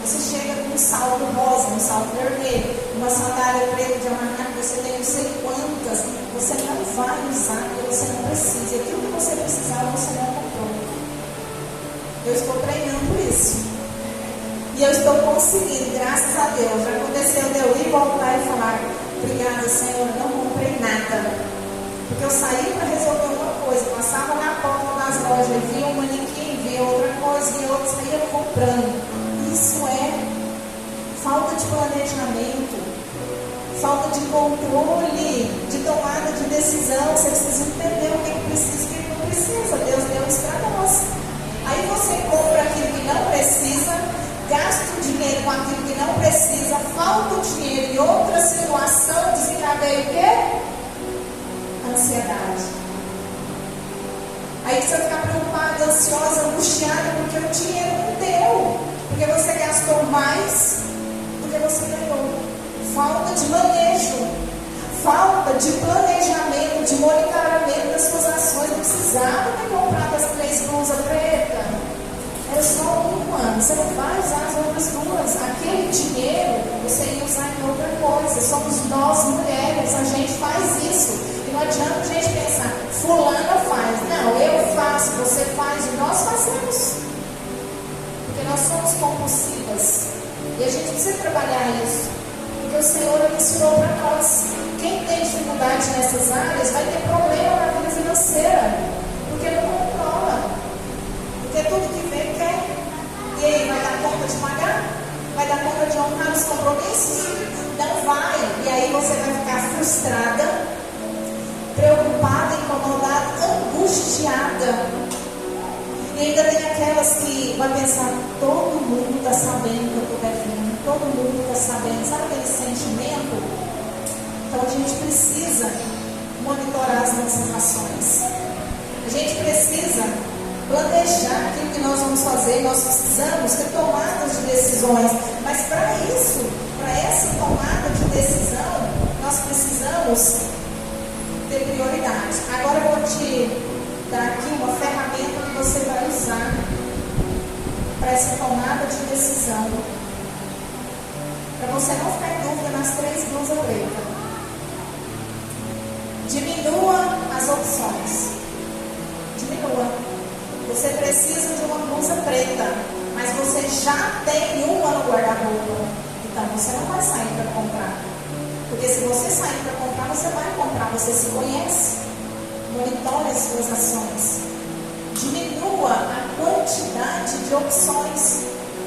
Você chega com um salto rosa, um salto vermelho, uma sandália preta de amarrar, que você tem não sei quantas. Você não vai usar porque você não precisa. E aquilo que você precisava, você não comprou. Eu estou treinando isso. E eu estou conseguindo, graças a Deus. Já aconteceu de eu ir voltar e falar: obrigada, Senhor, eu não comprei nada. Porque eu saí para resolver uma coisa, passava na porta das lojas, via um manequim, via outra coisa, via outra, saía comprando. Isso é falta de planejamento, falta de controle, de tomada de decisão. Você precisa entender o que precisa e o que não precisa. Deus deu isso para nós. Aí você compra aquilo que não precisa, gasta o dinheiro com aquilo que não precisa, falta o dinheiro e outra situação desencadeia o quê? Ansiedade. Aí você fica preocupada, ansiosa, angustiada, porque o dinheiro não deu, porque você gastou mais do que você ganhou. Falta de manejo, falta de planejamento, de monitoramento das suas ações. Não precisava ter comprado as 3 blusas pretas. Era só uma. Você não vai usar as outras 2. Aquele dinheiro você ia usar em outra coisa. Somos nós mulheres, a gente faz isso. Não adianta a gente pensar, fulana faz. Não, eu faço, você faz e nós fazemos. Porque nós somos compulsivas. E a gente precisa trabalhar isso. Porque o Senhor ensinou para nós. Quem tem dificuldade nessas áreas vai ter problema na vida financeira. Porque não controla. Porque tudo que vem quer. E aí, vai dar conta de pagar? Vai dar conta de honrar os compromissos? Não vai. E aí você vai ficar frustrada, preocupada, incomodada, angustiada. E ainda tem aquelas que vai pensar: todo mundo está sabendo que eu estou devendo, todo mundo está sabendo. Sabe aquele sentimento? Então a gente precisa monitorar as nossas ações. A gente precisa planejar aquilo que nós vamos fazer. Nós precisamos ter tomadas de decisões. Mas para isso, para essa tomada de decisão, nós precisamos ter prioridade. Agora eu vou te dar aqui uma ferramenta que você vai usar para essa tomada de decisão, para você não ficar em dúvida nas 3 blusas pretas. Diminua as opções. Diminua. Você precisa de uma blusa preta, mas você já tem uma no guarda-roupa. Então você não vai sair para comprar. Porque se você sair para comprar, você vai comprar. Você se conhece. Monitore as suas ações. Diminua a quantidade de opções.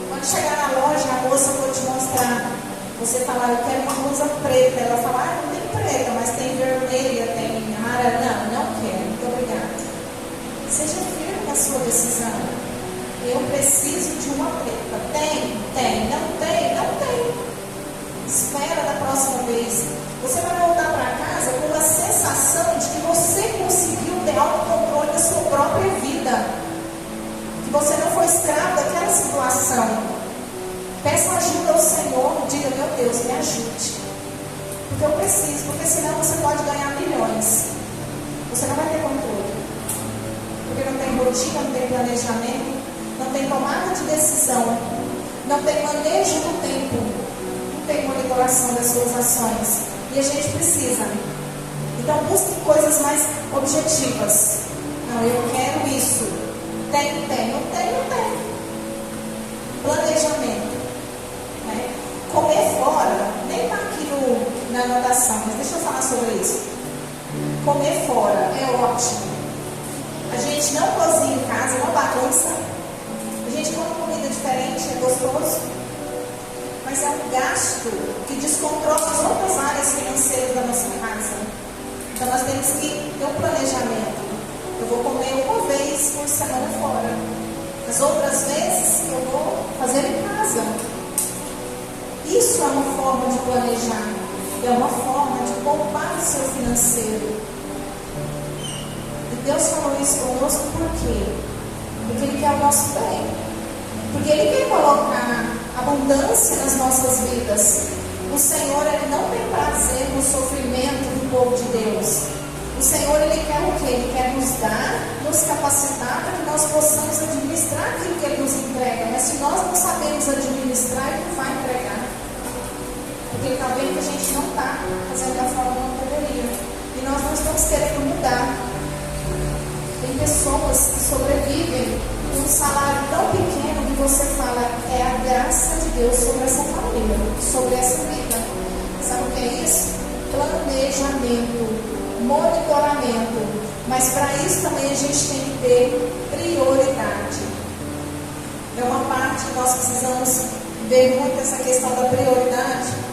Quando chegar na loja, a moça vai te mostrar. Você falar: eu quero uma blusa preta. Ela fala: ah, não tem preta, mas tem vermelha, tem amarela. Não, não quero. Muito obrigada. Seja firme na sua decisão. Eu preciso de uma preta. Tem? Tem. Não tem? Não tem. Espera da próxima vez. Você vai voltar para casa com uma sensação de que você conseguiu ter autocontrole da sua própria vida. Que você não foi escravo daquela situação. Peça ajuda ao Senhor. Diga: meu Deus, me ajude. Porque eu preciso. Porque senão você pode ganhar milhões. Você não vai ter controle. Porque não tem rotina, não tem planejamento, não tem tomada de decisão, não tem manejo do tempo, não tem monitoração das suas ações. E a gente precisa. Então busque coisas mais objetivas. Não, eu quero isso. Tem, não tem, não tem. Planejamento. Né? Comer fora, nem está aqui na anotação, mas deixa eu falar sobre isso. Comer fora é ótimo. A gente não cozinha em casa, não bagunça. A gente come comida diferente, é gostoso. mas é um gasto que descontrola as outras áreas financeiras da nossa casa. Então nós temos que ter um planejamento. Eu vou comer uma vez por semana fora. As outras vezes eu vou fazer em casa. Isso é uma forma de planejar. É uma forma de poupar o seu financeiro. E Deus falou isso conosco por quê? Porque Ele quer o nosso bem. Porque Ele quer colocar abundância nas nossas vidas. O Senhor, Ele não tem prazer no sofrimento do povo de Deus. O Senhor, Ele quer o quê? Ele quer nos dar, nos capacitar para que nós possamos administrar aquilo que Ele nos entrega. Mas se nós não sabemos administrar, Ele não vai entregar. Porque Ele está vendo que a gente não está fazendo da forma como deveria. E nós não estamos querendo mudar. Tem pessoas que sobrevivem com um salário tão pequeno que você fala, é a graça de Deus sobre essa família, sobre essa vida. Sabe o que é isso? Planejamento, monitoramento. Mas para isso também a gente tem que ter prioridade. É uma parte que nós precisamos ver muito essa questão da prioridade.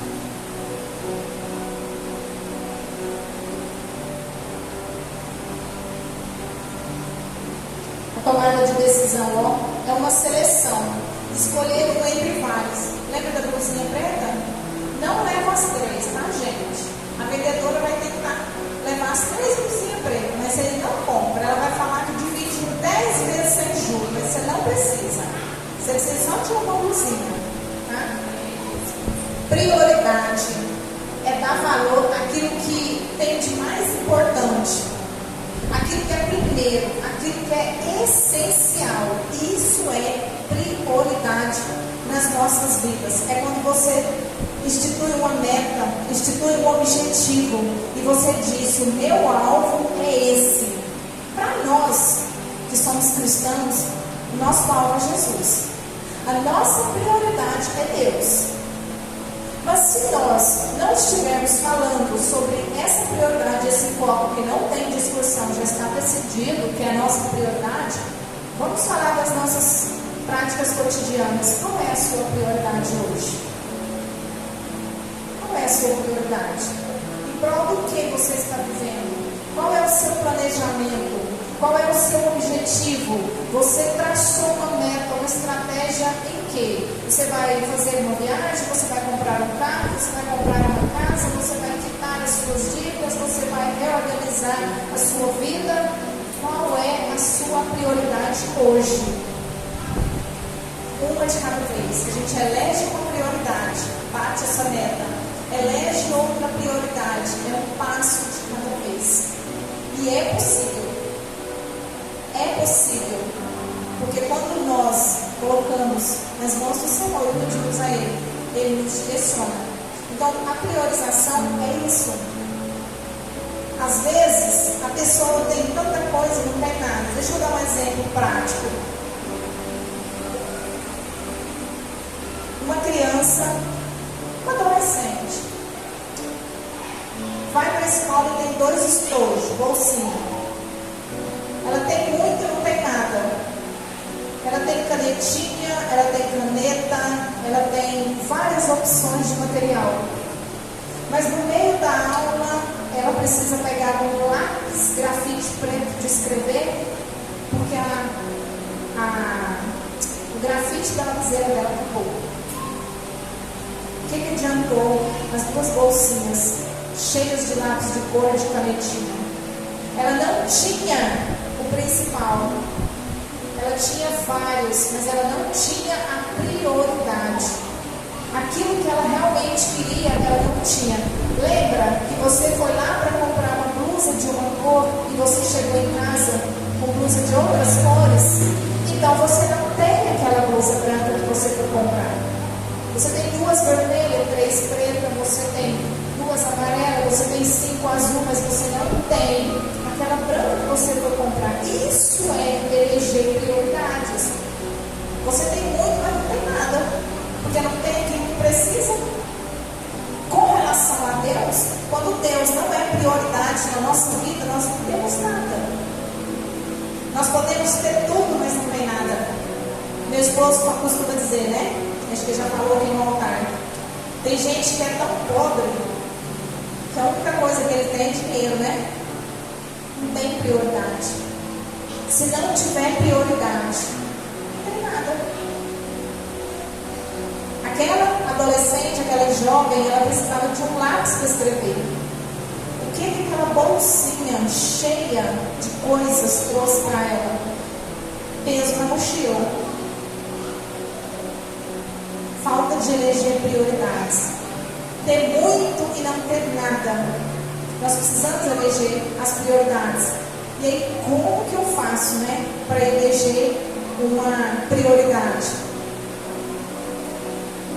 A tomada de decisão, ó, é uma seleção. Escolher um entre vários. Lembra da blusinha preta? Não leva as três, tá, gente? A vendedora vai tentar levar as três blusinhas pretas, mas ele não compra. Ela vai falar que divide em 10 vezes sem juros, mas você não precisa. Você precisa só de uma blusinha, tá? Prioridade é dar valor àquilo que tem de mais importante, aquilo que é primeiro, aquilo que é essencial. Isso é prioridade nas nossas vidas. É quando você institui uma meta, institui um objetivo e você diz, o meu alvo é esse. Para nós que somos cristãos, o nosso alvo é Jesus. A nossa prioridade é Deus. Mas se nós não estivermos falando sobre essa prioridade, esse foco que não tem discussão, já está decidido que é a nossa prioridade, vamos falar das nossas práticas cotidianas. Qual é a sua prioridade hoje? Qual é a sua prioridade? Em prol do que você está vivendo? Qual é o seu planejamento? Qual é o seu objetivo? Você traçou uma meta, uma estratégia em quê? Você vai fazer uma viagem, você vai comprar um carro, você vai comprar uma casa, você vai quitar as suas dívidas, você vai reorganizar a sua vida. Qual é a sua prioridade hoje? Uma de cada vez. A gente elege uma prioridade, bate essa meta, elege outra prioridade, é um passo de cada vez. E é possível. É possível. Porque quando nós colocamos nas mãos do Senhor e pedimos a Ele nos direciona. Então, a priorização é isso. Às vezes, a pessoa tem tanta coisa e não tem nada. Deixa eu dar um exemplo prático. Uma criança, uma adolescente, vai para a escola e tem 2 estojos, bolsinha. Ela tem muito e não tem nada. Ela tem canetinha, ela tem caneta, ela tem várias opções de material. Mas no meio da aula, ela precisa pegar um lápis grafite preto de escrever, porque o grafite da lapiseira dela acabou. O que adiantou as 2 bolsinhas cheias de lápis de cor e de canetinha? Ela não tinha o principal. Ela tinha vários, mas ela não tinha a prioridade. Aquilo que ela realmente queria, ela não tinha. Lembra que você foi lá para comprar uma blusa de uma cor e você chegou em casa com blusa de outras cores? Então você não tem aquela blusa branca que você foi comprar. Você tem 2 vermelhas, 3 pretas, você tem 2 amarelas, você tem 5 azul, mas você não tem aquela branca que você foi comprar. Isso é eleger prioridades. Você tem muito, mas não tem nada, porque não tem aquilo que precisa. Com relação a Deus, quando Deus não é prioridade na nossa vida, nós não temos nada. Nós podemos ter tudo, mas não tem nada. Meu esposo costuma dizer, né? Acho que já falou aqui no altar. Tem gente que é tão pobre que a única coisa que ele tem é dinheiro, né? Não tem prioridade. Se não tiver prioridade, não tem nada. Aquela adolescente, aquela jovem, ela precisava de um lápis para escrever. O que aquela bolsinha cheia de coisas trouxe para ela? Peso na mochila. Falta de eleger prioridades. Ter muito e não ter nada. Nós precisamos eleger as prioridades. E aí, como que eu faço, né, para eleger uma prioridade?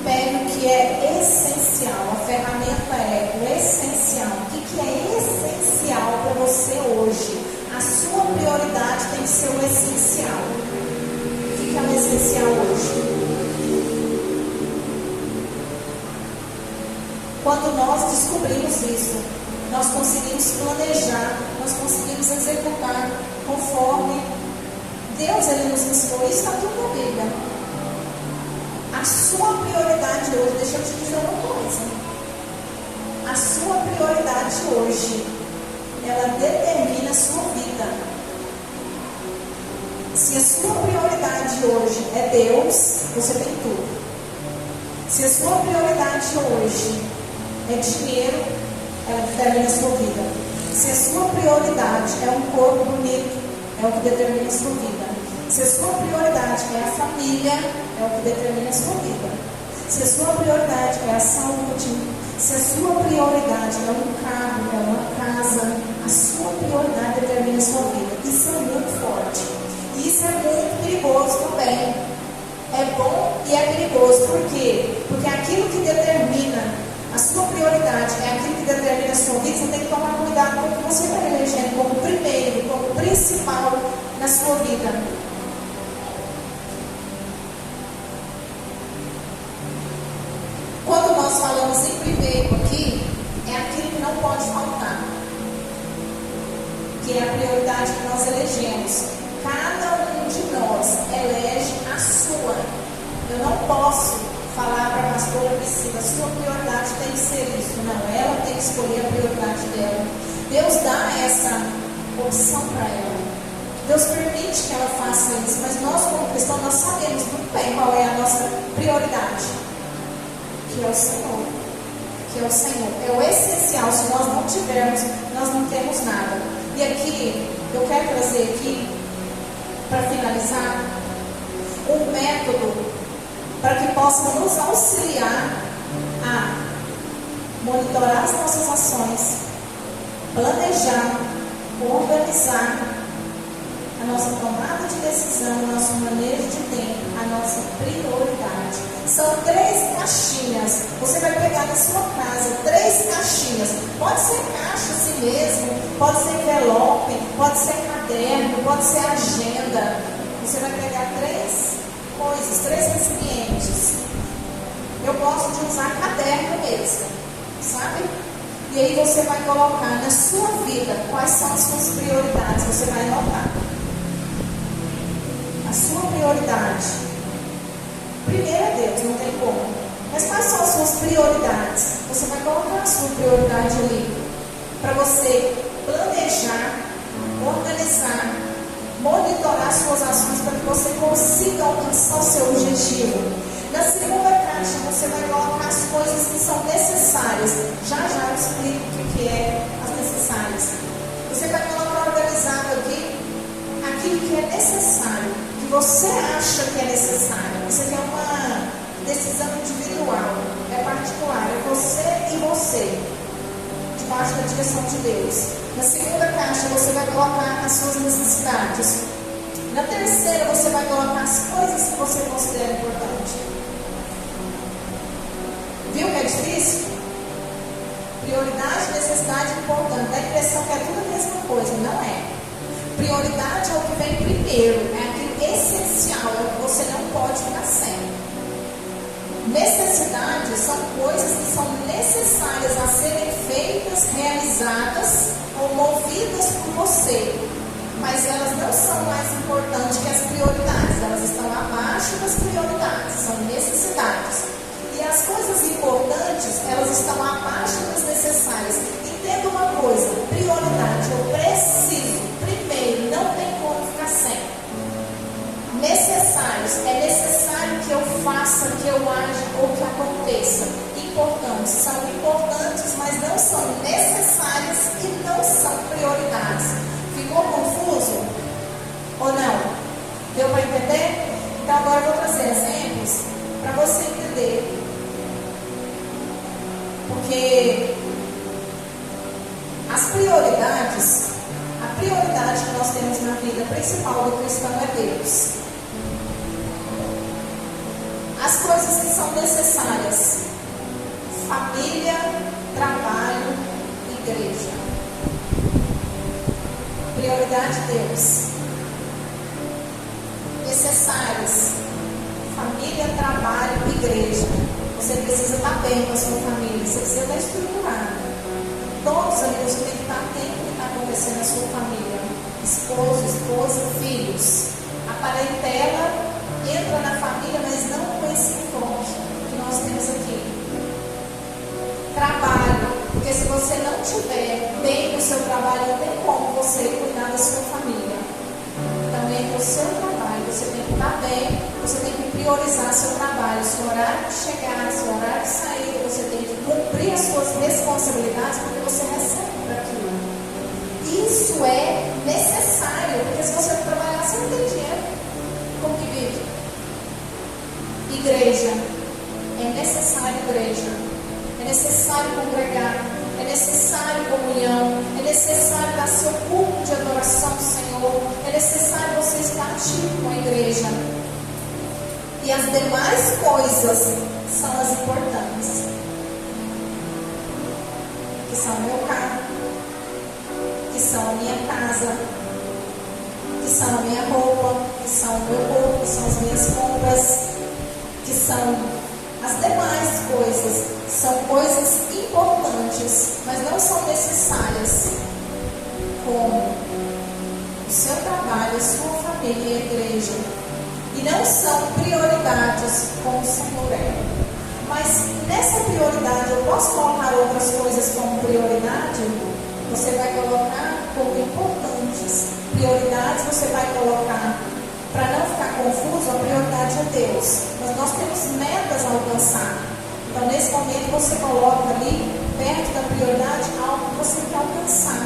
Pegue o que é essencial. A ferramenta é o essencial. O que é essencial para você hoje? A sua prioridade tem que ser o essencial. O que é o essencial hoje? Quando nós descobrimos isso, nós conseguimos planejar, nós conseguimos executar conforme Deus ele nos ensinou. Isso está tudo na Bíblia. A sua prioridade hoje, deixa eu te dizer uma coisa. A sua prioridade hoje, ela determina a sua vida. Se a sua prioridade hoje é Deus, você tem tudo. Se a sua prioridade hoje é dinheiro, ela determina a sua vida. Se a sua prioridade é um corpo bonito, é o que determina a sua vida. Se a sua prioridade é a família, é o que determina a sua vida. Se a sua prioridade é a saúde, se a sua prioridade é um carro, é uma casa, a sua prioridade determina a sua vida. Isso é muito forte. E isso é muito perigoso também. É bom e é perigoso. Por quê? Porque aquilo que determina a sua prioridade é aquilo que determina a sua vida. Você tem que tomar cuidado com o que você está elegendo como primeiro, como principal na sua vida. Quando nós falamos em primeiro aqui, é aquilo que não pode faltar, que é a prioridade que nós elegemos. Cada um de nós elege a sua. Eu não posso falar para a pastora Priscila, sua prioridade tem que ser isso. Não, ela tem que escolher a prioridade dela. Deus dá essa opção para ela. Deus permite que ela faça isso, mas nós como cristãos, nós sabemos muito bem qual é a nossa prioridade, que é o Senhor. Que é o Senhor. É o essencial. Se nós não tivermos, nós não temos nada. E aqui, eu quero trazer aqui, para finalizar, um método para que possa nos auxiliar a monitorar as nossas ações, planejar, organizar a nossa tomada de decisão, o nosso manejo de tempo, a nossa prioridade. São 3 caixinhas. Você vai pegar na sua casa 3 caixinhas. Pode ser caixa assim mesmo, pode ser envelope, pode ser caderno, pode ser agenda. Você vai pegar 3 coisas, 3 recipientes. Eu gosto de usar caderno mesmo, sabe? E aí você vai colocar na sua vida quais são as suas prioridades. Você vai anotar a sua prioridade. Primeiro é Deus, não tem como. Mas quais são as suas prioridades? Você vai colocar a sua prioridade ali para você planejar, organizar, monitorar suas ações para que você consiga alcançar o seu objetivo. Na segunda caixa você vai colocar as coisas que são necessárias. Já eu explico o que é as necessárias. Você vai colocar organizado aqui aquilo que é necessário, que você acha que é necessário. Isso aqui é uma decisão individual, é particular, é você e você, debaixo da direção de Deus. Na segunda caixa você vai colocar as suas necessidades. Na terceira você vai colocar as coisas que você considera importante. Viu que é difícil? Prioridade, necessidade e importante. Dá a impressão que é tudo a mesma coisa. Não é. Prioridade é o que vem primeiro, é aquilo essencial, é o que você não pode ficar sem. Necessidades são coisas que são necessárias a serem feitas, realizadas ou movidas por você, mas elas não são mais importantes que as prioridades, elas estão abaixo das prioridades, são necessidades. E as coisas importantes são importantes, mas não são necessárias e não são prioridades. Ficou confuso? Ou não? Deu para entender? Então agora eu vou trazer exemplos para você entender. Porque as prioridades, a prioridade que nós temos na vida principal do cristão é Deus. As coisas que são necessárias: família, trabalho, igreja. Prioridade Deus. Necessárias: família, trabalho, igreja. Você precisa estar bem com a sua família, você precisa estar estruturado. Todos ali você tem que estar atento ao que está acontecendo na sua família. Esposo, esposa, filhos. A parentela entra na família, mas não com esse enfoque que nós temos aqui. Trabalho, porque se você não estiver bem no seu trabalho, não tem como você cuidar da sua família. Então, entre o seu trabalho, você tem que estar bem, você tem que priorizar seu trabalho, seu horário de chegar, seu horário de sair, você tem que cumprir as suas responsabilidades, porque você recebe por aquilo. Isso é necessário, porque se você não trabalhar, você não tem dinheiro. Como que vive? Igreja. É necessário igreja. É necessário congregar. É necessário comunhão. É necessário dar seu culto de adoração ao Senhor. É necessário você estar ativo com a igreja. E as demais coisas são as importantes. Que são o meu carro. Que são a minha casa. Que são a minha roupa. Que são o meu corpo. Que são as minhas compras. Que são as demais coisas. São coisas importantes, mas não são necessárias, como o seu trabalho, a sua família e a igreja. E não são prioridades como o Senhor é. Mas nessa prioridade, eu posso colocar outras coisas como prioridade? Você vai colocar como importantes. Prioridades você vai colocar, para não ficar confuso, a prioridade é Deus. Mas nós temos metas a alcançar. Então, nesse momento, você coloca ali, perto da prioridade, algo que você quer alcançar.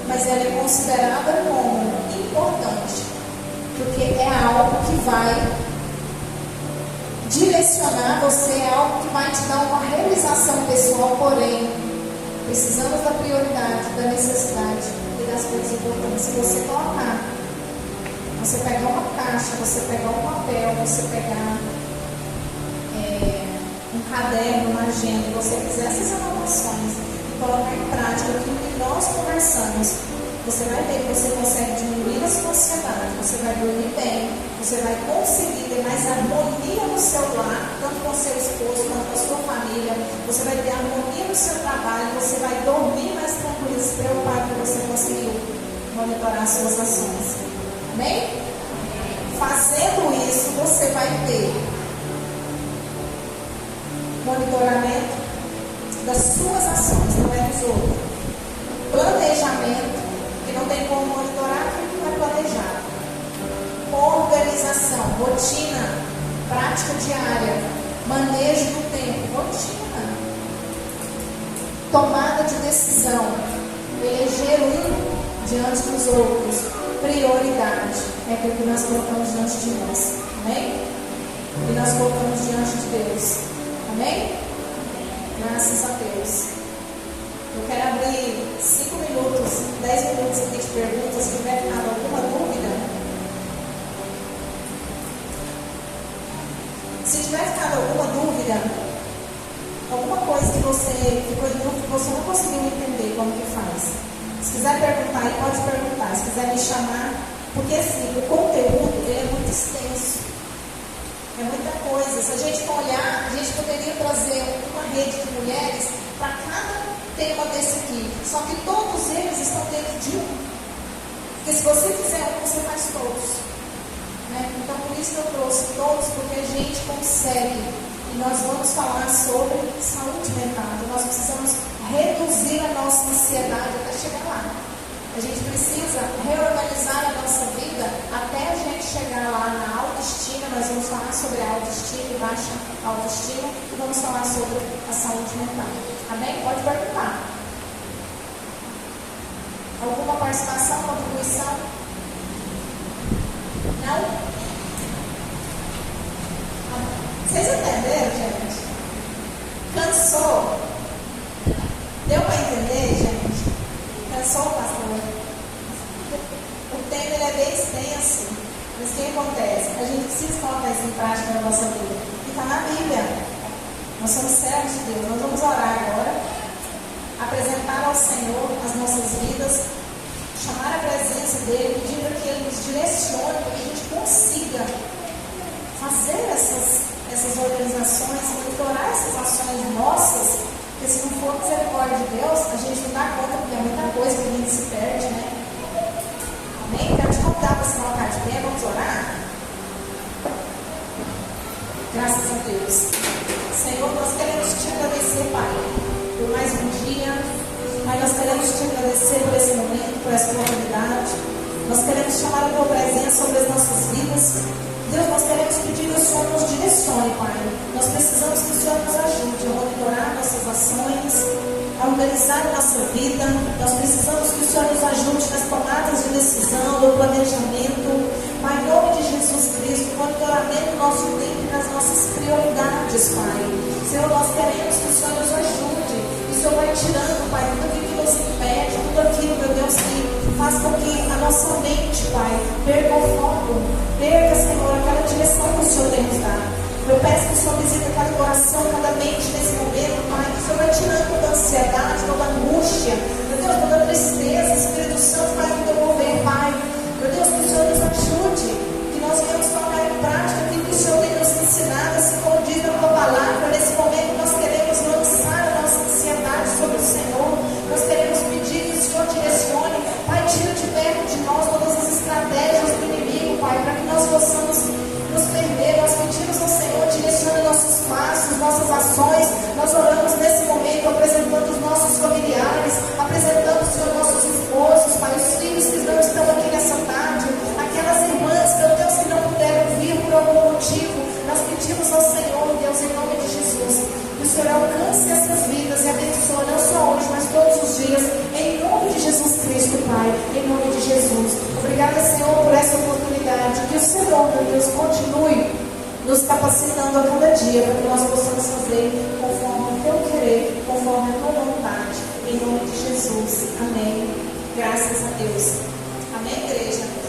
Mas ela é considerada como importante, porque é algo que vai direcionar você, é algo que vai te dar uma realização pessoal, porém, precisamos da prioridade, da necessidade e das coisas importantes. Se você colocar, você pegar uma caixa, você pegar um papel, você pegar um caderno, uma agenda, e você fizer essas anotações e colocar em prática aquilo que nós conversamos, você vai ver que você consegue diminuir a sua ansiedade, você vai dormir bem, você vai conseguir ter mais harmonia no seu lar, tanto com o seu esposo quanto com a sua família, você vai ter harmonia no seu trabalho, você vai dormir mais tranquilo, se preocupar que você conseguiu monitorar as suas ações. Amém? Fazendo isso, você vai ter monitoramento das suas ações, não é dos outros. Planejamento, que não tem como monitorar aquilo que não é planejado. Organização, rotina, prática diária, manejo do tempo, rotina. Tomada de decisão, eleger um diante dos outros, prioridade. É aquilo que nós colocamos diante de nós. Amém? E nós colocamos diante de Deus. Amém? Graças a Deus. Eu quero abrir 5 minutos, 10 minutos aqui de perguntas. Se tiver ficado alguma dúvida, alguma coisa que você ficou em dúvida, que você não conseguiu entender como que faz, se quiser perguntar, pode perguntar. Se quiser me chamar, porque assim, o conteúdo ele é muito extenso. É muita coisa. Se a gente for olhar, a gente poderia trazer uma rede de mulheres para cada tema desse aqui. Só que todos eles estão dentro de um. Porque se você fizer um, você faz todos. Né? Então, por isso que eu trouxe todos, porque a gente consegue. E nós vamos falar sobre saúde mental. Então, nós precisamos reduzir a nossa ansiedade até chegar lá. A gente precisa reorganizar a nossa vida até a gente chegar lá na autoestima. Nós vamos falar sobre a autoestima e baixa autoestima e vamos falar sobre a saúde mental. Amém? Pode perguntar. Alguma participação, contribuição? Não? Vocês entenderam, gente? Cansou? Deu para entender, gente? Cansou, pastor? O tema ele é bem extenso, mas o que acontece? A gente precisa colocar isso em prática na nossa vida. E está na Bíblia. Nós somos servos de Deus. Nós vamos orar agora, apresentar ao Senhor as nossas vidas, chamar a presença dEle, pedir para que Ele nos direcione, para que a gente consiga fazer essas organizações, monitorar essas ações nossas, porque se não for misericórdia de Deus, a gente não dá conta, porque é muita coisa que a gente se perde, né? Amém? Quero te convidar para se colocar de pé, vamos orar? Graças a Deus. Senhor, nós queremos te agradecer, Pai, por mais um dia. Pai, nós queremos te agradecer por esse momento, por essa oportunidade. Nós queremos chamar a tua presença sobre as nossas vidas. Deus, nós queremos pedir que o Senhor nos direcione, Pai. Nós precisamos que o Senhor nos ajude a monitorar nossas ações, a organizar a nossa vida. Nós precisamos que o Senhor nos ajude nas tomadas de decisão, no planejamento. Pai, em nome de Jesus Cristo, monitoramento do nosso tempo e das nossas prioridades, Pai. Senhor, nós queremos que o Senhor nos ajude. O Senhor vai tirando, Pai, tudo aquilo que nos impede, tudo aquilo, meu Deus, que faz com que a nossa mente, Pai, perca o foco, perca, Senhor, aquela direção que o Senhor tem nos dado. Eu peço que o Senhor visite cada coração, cada mente nesse momento, Pai, que o Senhor vai tirando toda a ansiedade, toda a angústia, meu Deus, toda a tristeza, Espírito Santo, faz o teu mover, Pai. Meu Deus, que o Senhor nos ajude, que nós venhamos colocar em prática aquilo que o Senhor tem nos ensinado, assim como diz na tua palavra. Nesse momento nós queremos lançar a nossa ansiedade sobre o Senhor. Nós queremos pedir que o Senhor direcione, Pai, tira de perto de nós todas as estratégias do inimigo, Pai, para que nós possamos nos perder. Nós pedimos ao Senhor, direcione nossos passos, nossas ações. Nós oramos nesse momento, apresentando os nossos familiares, apresentando, Senhor, nossos esposos, Pai, os filhos que não estão aqui nessa tarde, aquelas irmãs, meu Deus, que não puderam vir por algum motivo. Nós pedimos ao Senhor, Deus, em nome de Jesus, que o Senhor alcance essas vidas e abençoe, não só hoje, mas todos os dias, em nome de Jesus Cristo, Pai, em nome de Jesus. Obrigada, Senhor, por essa oportunidade. Que o Senhor, meu Deus, continue nos capacitando a cada dia para que nós possamos fazer conforme o teu querer, conforme a tua vontade, em nome de Jesus. Amém. Graças a Deus. Amém, igreja?